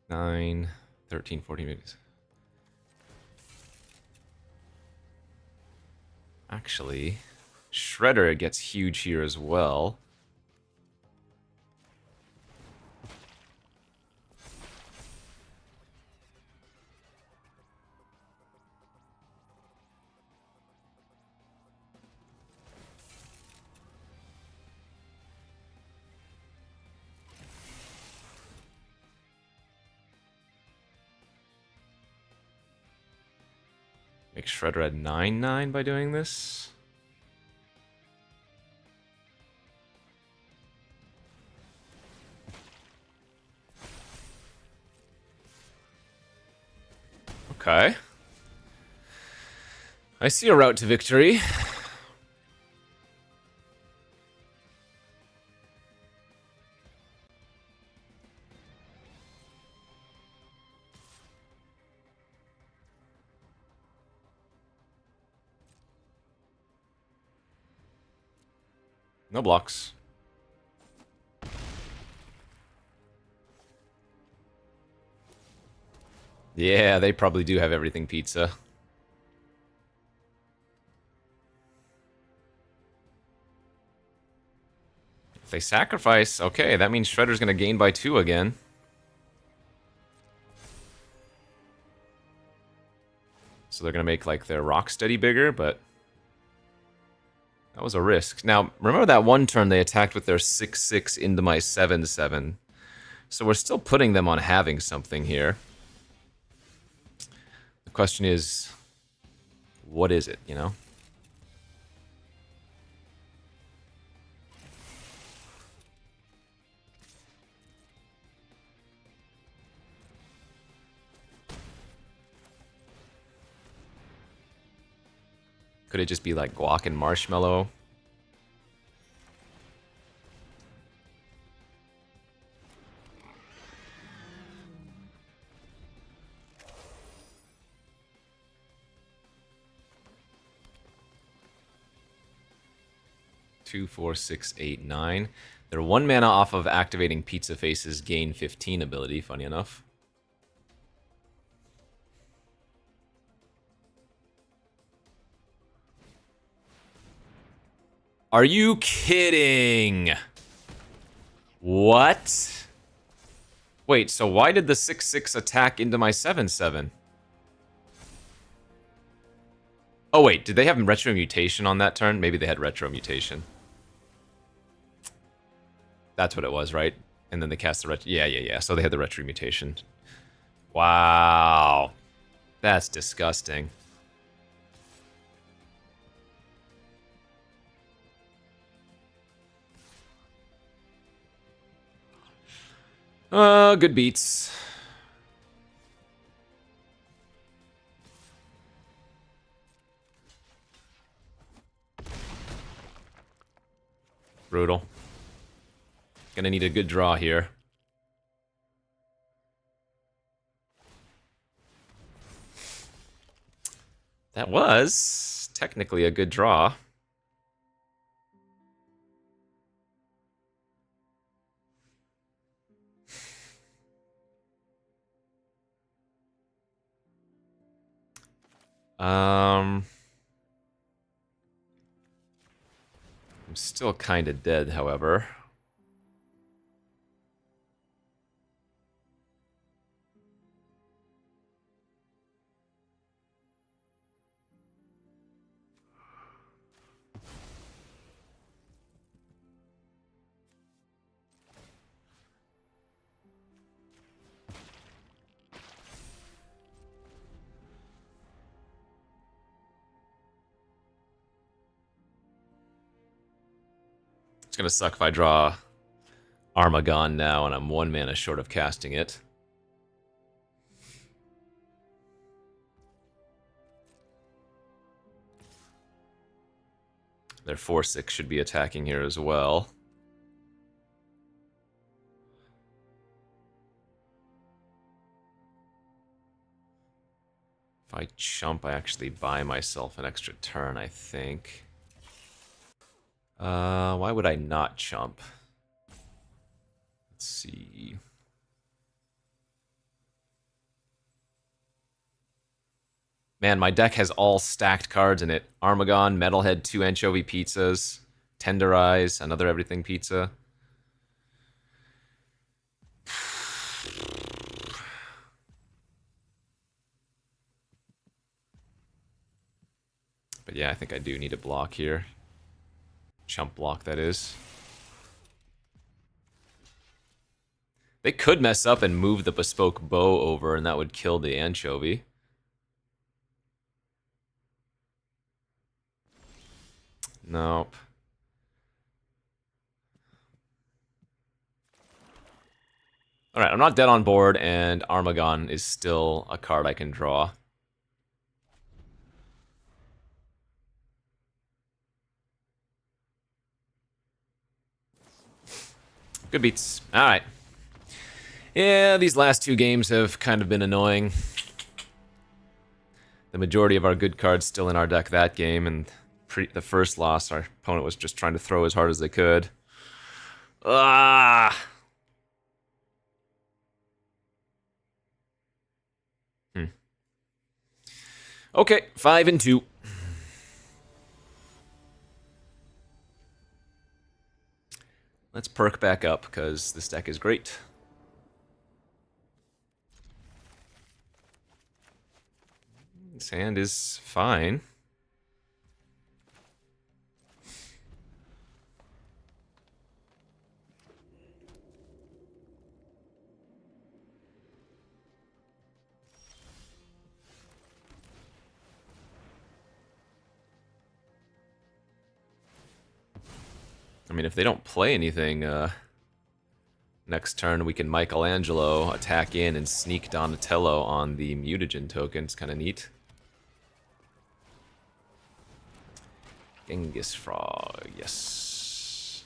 Nine, 13, 14 minutes. Actually, Shredder gets huge here as well. Make Shredder at 9/9 by doing this. Okay. I see a route to victory. No blocks. Yeah, they probably do have everything pizza. If they sacrifice, okay, that means Shredder's gonna gain by 2 again. So they're going to make like their Rocksteady bigger, but that was a risk. Now, remember that one turn they attacked with their 6/6 into my 7/7. So we're still putting them on having something here. The question is, what is it, you know? Could it just be like guac and marshmallow? Two, 4, 6, 8, 9. They're 1 mana off of activating Pizza Face's gain 15 ability, funny enough. Are you kidding? What? Wait, so why did the 6/6 attack into my 7/7? Oh wait, did they have retro mutation on that turn? Maybe they had retro mutation. That's what it was, right? And then they cast the retro. Yeah. So they had the retro mutation. Wow. That's disgusting. Good beats. Brutal. Gonna need a good draw here. That was technically a good draw. I'm still kind of dead, however. It's gonna suck if I draw Armagon now and I'm 1 mana short of casting it. Their 4/6 should be attacking here as well. If I chump, I actually buy myself an extra turn, I think. Why would I not chump? Let's see. Man, my deck has all stacked cards in it. Armagon, Metalhead, 2 anchovy pizzas, Tenderize, another everything pizza. But yeah, I think I do need a block here. Chump block, that is. They could mess up and move the bespoke bow over, and that would kill the anchovy. Nope. Alright, I'm not dead on board, and Armagon is still a card I can draw. Good beats. Alright. Yeah, these last 2 games have kind of been annoying. The majority of our good cards still in our deck that game, and the first loss, our opponent was just trying to throw as hard as they could. Ah! Okay, 5-2. Let's perk back up, because this deck is great. This hand is fine. I mean, if they don't play anything next turn, we can Michelangelo attack in and sneak Donatello on the mutagen token. It's kind of neat. Genghis Frog, yes.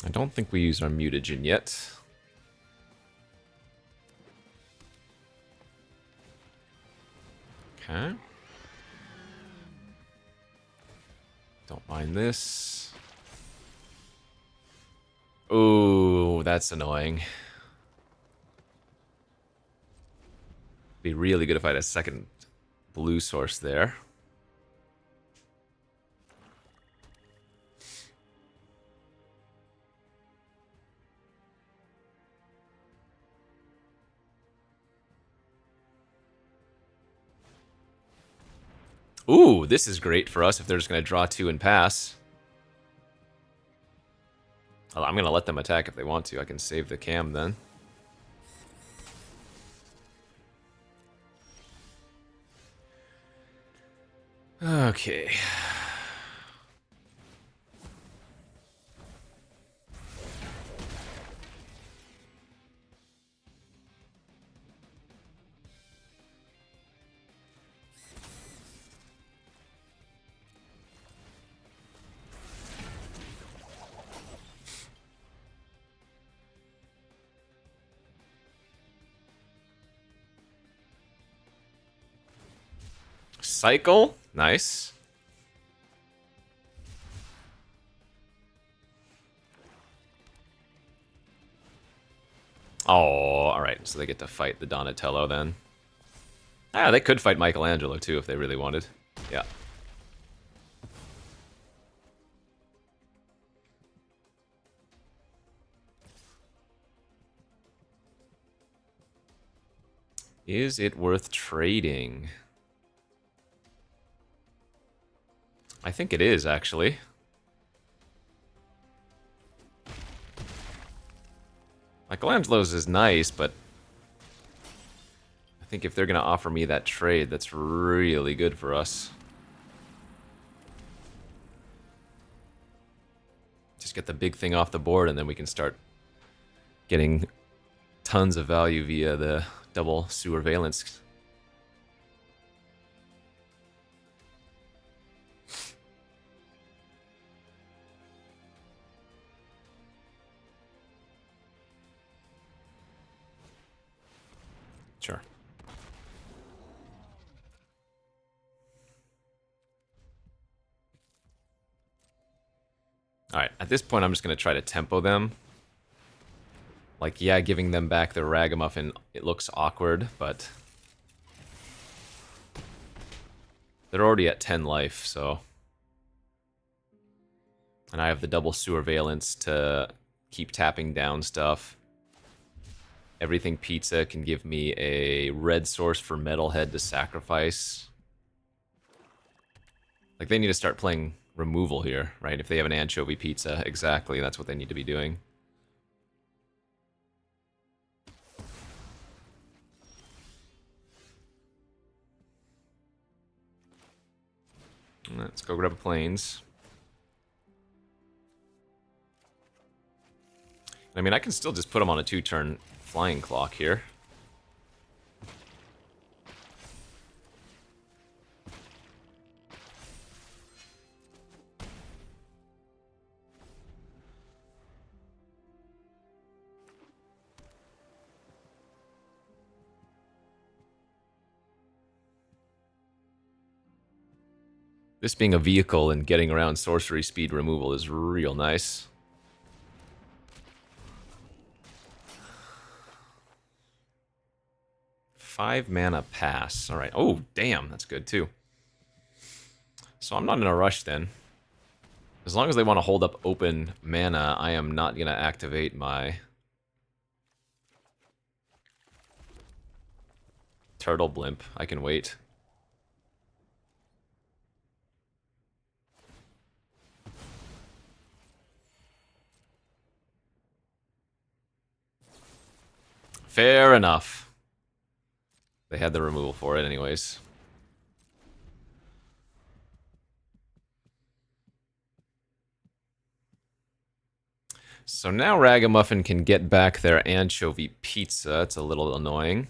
I don't think we used our mutagen yet. Okay. Don't mind this. Ooh, that's annoying. Be really good if I had a second blue source there. Ooh, this is great for us if they're just going to draw 2 and pass. I'm going to let them attack if they want to. I can save the cam then. Okay. Cycle, nice. Oh, alright, so they get to fight the Donatello then. Ah, they could fight Michelangelo too if they really wanted. Yeah. Is it worth trading? I think it is, actually. Michelangelo's is nice, but I think if they're going to offer me that trade, that's really good for us. Just get the big thing off the board, and then we can start getting tons of value via the double sewer valence. Sure. Alright, at this point I'm just going to try to tempo them. Like, yeah, giving them back their ragamuffin, it looks awkward, but they're already at 10 life, so... And I have the double sewer valence to keep tapping down stuff. Everything Pizza can give me a red source for Metalhead to sacrifice. Like, they need to start playing removal here, right? If they have an Anchovy Pizza, exactly, that's what they need to be doing. Let's go grab a Plains. I mean, I can still just put them on a 2-turn flying clock here. This being a vehicle and getting around sorcery speed removal is real nice. 5 mana pass. All right. Oh, damn. That's good, too. So I'm not in a rush, then. As long as they want to hold up open mana, I am not going to activate my Turtle Blimp. I can wait. Fair enough. They had the removal for it anyways. So now Ragamuffin can get back their anchovy pizza. It's a little annoying.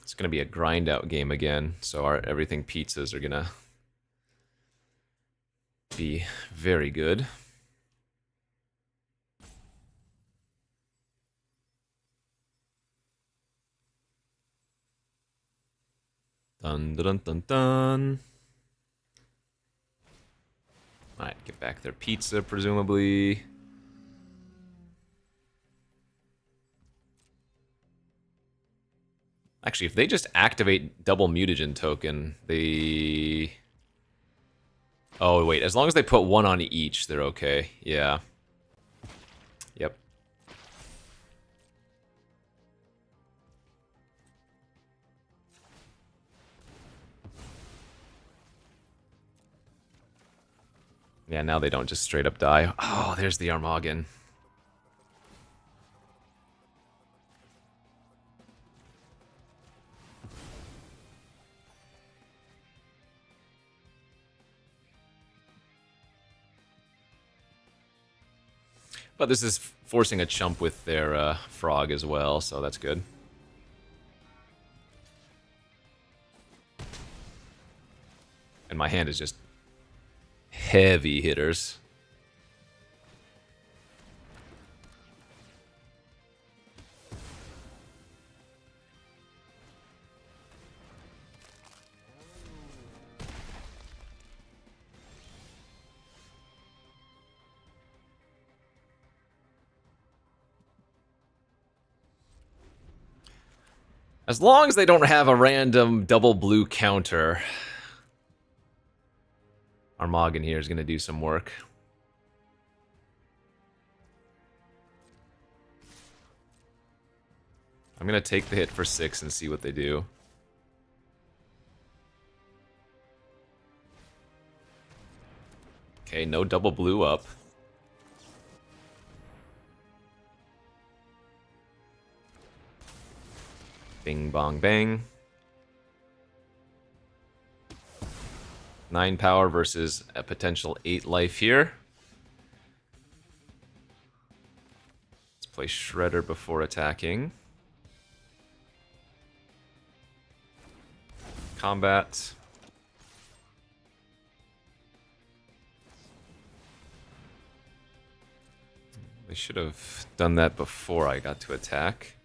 It's going to be a grind out game again, so our everything pizzas are going to be very good. Dun dun dun dun. Alright, get back their pizza, presumably. Actually, if they just activate double mutagen token, they... Oh, wait, as long as they put one on each, they're okay. Yeah. Yep. Yeah, now they don't just straight up die. Oh, there's the Armagen. But this is forcing a chump with their frog as well, so that's good. And my hand is just heavy hitters. As long as they don't have a random double blue counter, Armagen here is going to do some work. I'm going to take the hit for 6 and see what they do. Okay, no double blue up. Bing, bong, bang. 9 power versus a potential 8 life here. Let's play Shredder before attacking. Combat. They should have done that before I got to attack.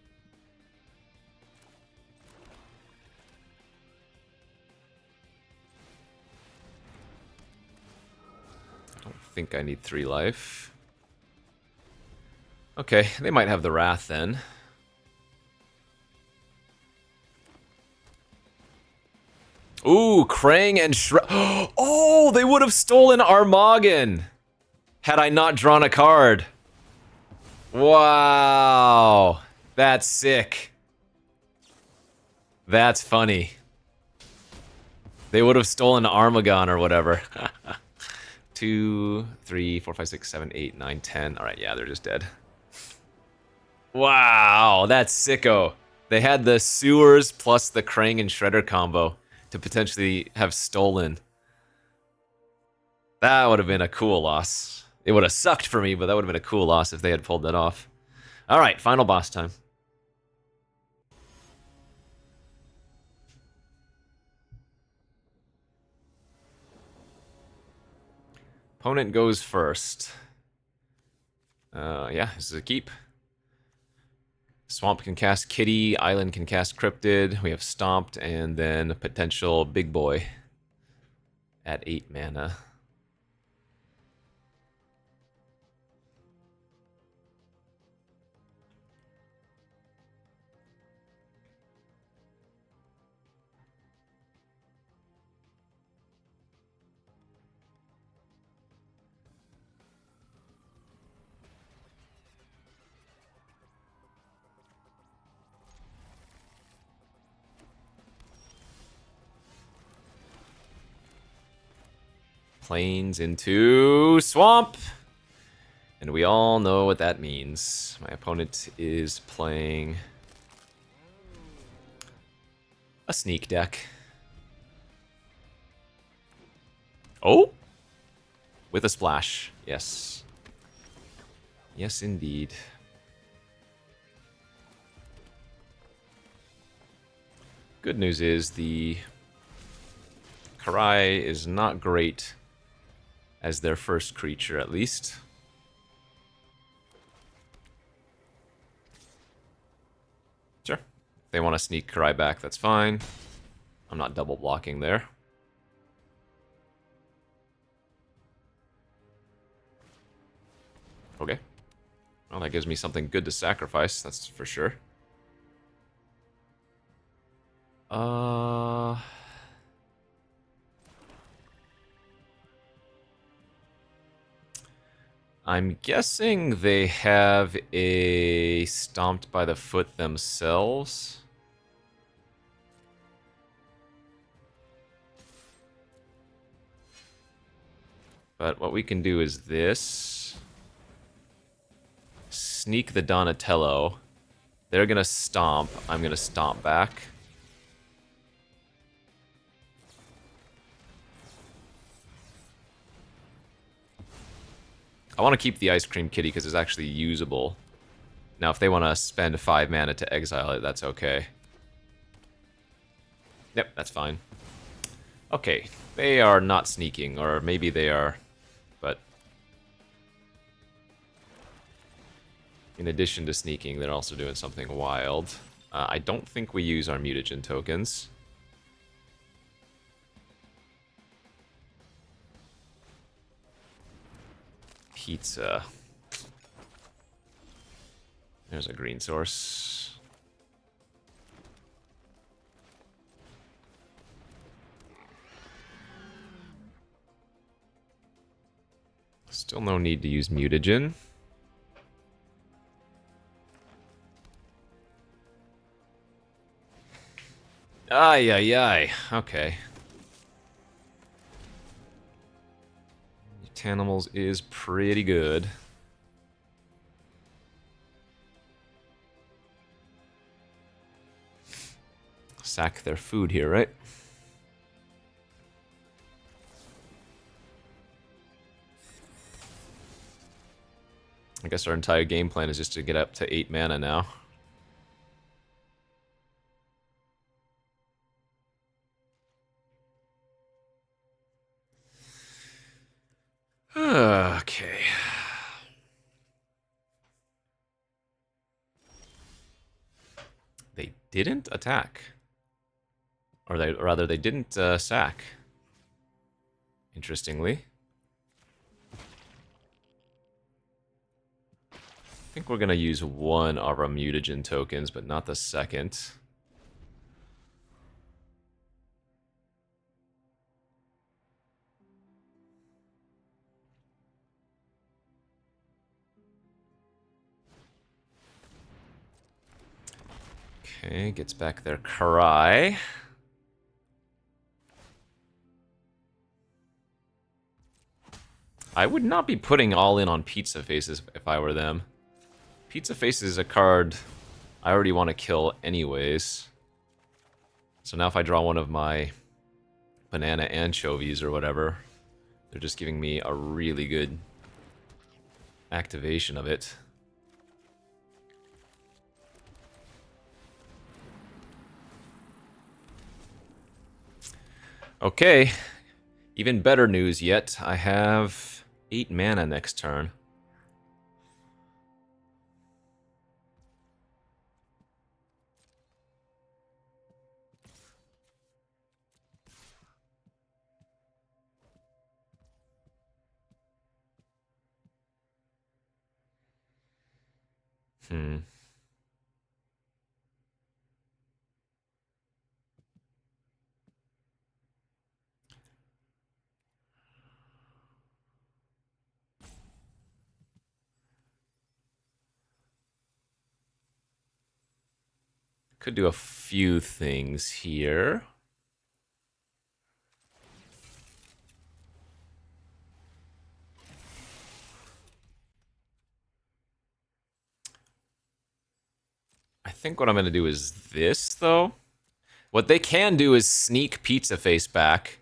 I don't think I need 3 life. Okay, they might have the Wrath then. Ooh, Krang and Oh, they would have stolen Armagen had I not drawn a card. Wow. That's sick. That's funny. They would have stolen Armagon or whatever. 2, 3, 4, 5, 6, 7, 8, 9, 10. Alright, yeah, they're just dead. Wow, that's sicko. They had the sewers plus the Krang and Shredder combo to potentially have stolen. That would have been a cool loss. It would have sucked for me, but that would have been a cool loss if they had pulled that off. Alright, final boss time. Opponent goes first. Yeah, this is a keep. Swamp can cast Kitty, Island can cast Cryptid. We have Stomped, and then a potential Big Boy. at 8 mana. Plains into swamp. And we all know what that means. My opponent is playing a sneak deck. Oh! With a splash. Yes. Yes, indeed. Good news is the Karai is not great as their first creature, at least. Sure. If they want to sneak Karai back, that's fine. I'm not double blocking there. Okay. Well, that gives me something good to sacrifice, that's for sure. I'm guessing they have a Stomped by the Foot themselves. But what we can do is this. Sneak the Donatello. They're gonna stomp. I'm gonna stomp back. I want to keep the Ice Cream Kitty because it's actually usable. Now, if they want to spend 5 mana to exile it, that's okay. Yep, that's fine. Okay, they are not sneaking, or maybe they are, but in addition to sneaking, they're also doing something wild. I don't think we use our mutagen tokens. Pizza. There's a green source. Still no need to use mutagen. Ay, ay, ay. Okay. Animals is pretty good. Sack their food here, right? I guess our entire game plan is just to get up to 8 mana now. Okay. They didn't attack. Or rather, they didn't sack. Interestingly. I think we're going to use one of our mutagen tokens, but not the second. Okay, gets back their Karai. I would not be putting all in on Pizza Faces if I were them. Pizza Faces is a card I already want to kill anyways. So now if I draw one of my banana anchovies or whatever, they're just giving me a really good activation of it. Okay, even better news yet. I have 8 mana next turn. Hmm. Could do a few things here. I think what I'm going to do is this, though. What they can do is sneak Pizza Face back,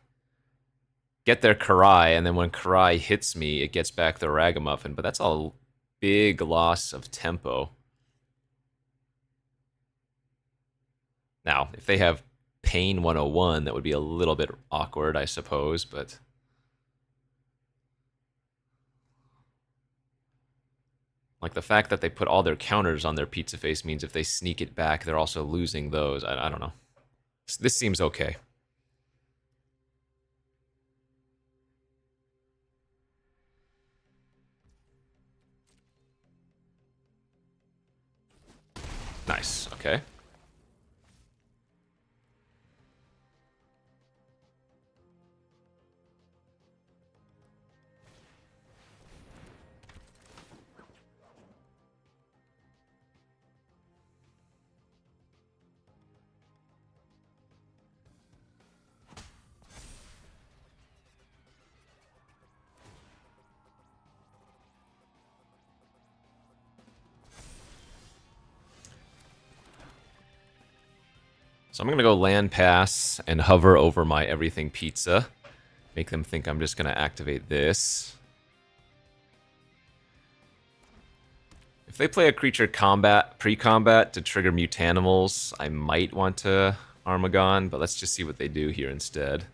get their Karai, and then when Karai hits me, it gets back the Ragamuffin. But that's a big loss of tempo. Now, if they have Pain 101, that would be a little bit awkward, I suppose, but... Like, the fact that they put all their counters on their Pizza Face means if they sneak it back, they're also losing those. I don't know. This seems okay. Nice, okay. So I'm going to go land pass and hover over my everything pizza. Make them think I'm just going to activate this. If they play a creature pre-combat to trigger Mutanimals, I might want to Armagon, but let's just see what they do here instead.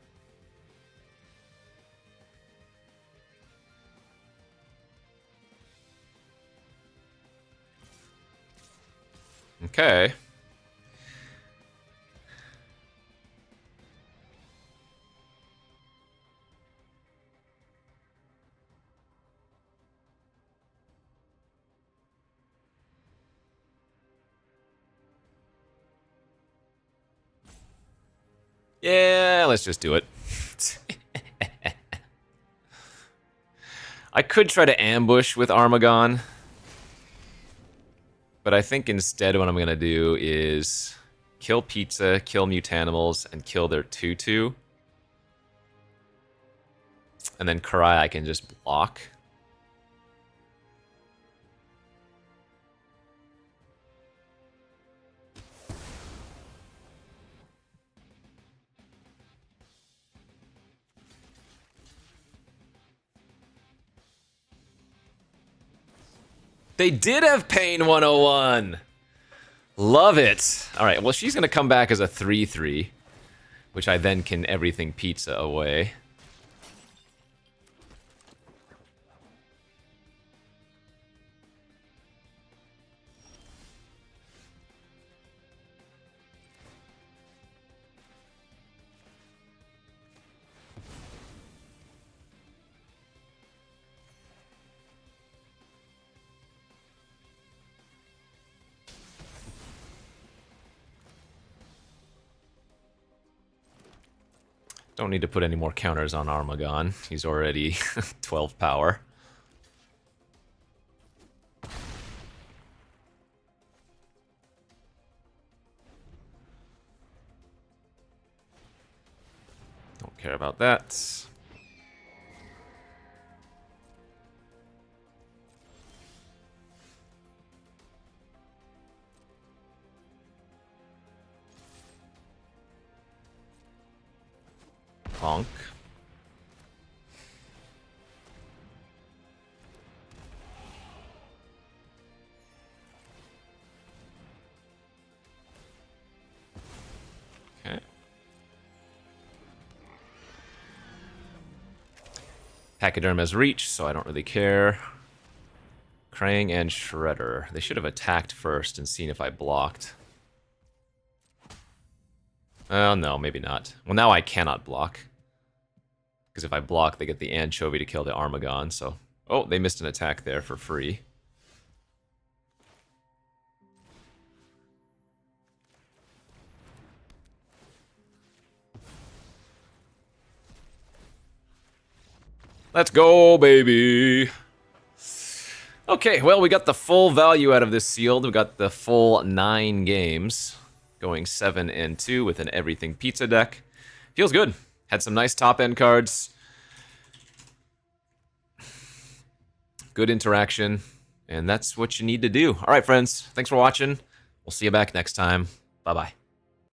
Okay. Yeah, let's just do it. I could try to ambush with Armagon, but I think instead what I'm going to do is kill Pizza, kill Mutanimals, and kill their 2/2. And then Karai I can just block. They did have Pain 101! Love it! Alright, well she's gonna come back as a 3/3, which I then can everything pizza away. Don't need to put any more counters on Armagon. He's already 12 power. Don't care about that. Honk. Okay. Pachyderm has reach, so I don't really care. Krang and Shredder. They should have attacked first and seen if I blocked. Oh, no, maybe not. Well, now I cannot block. Because if I block, they get the Anchovy to kill the Armagon, so... Oh, they missed an attack there for free. Let's go, baby. Okay, well, we got the full value out of this sealed. We got the full 9 games, going 7-2 with an everything pizza deck. Feels good. Had some nice top-end cards. Good interaction. And that's what you need to do. All right, friends. Thanks for watching. We'll see you back next time. Bye-bye.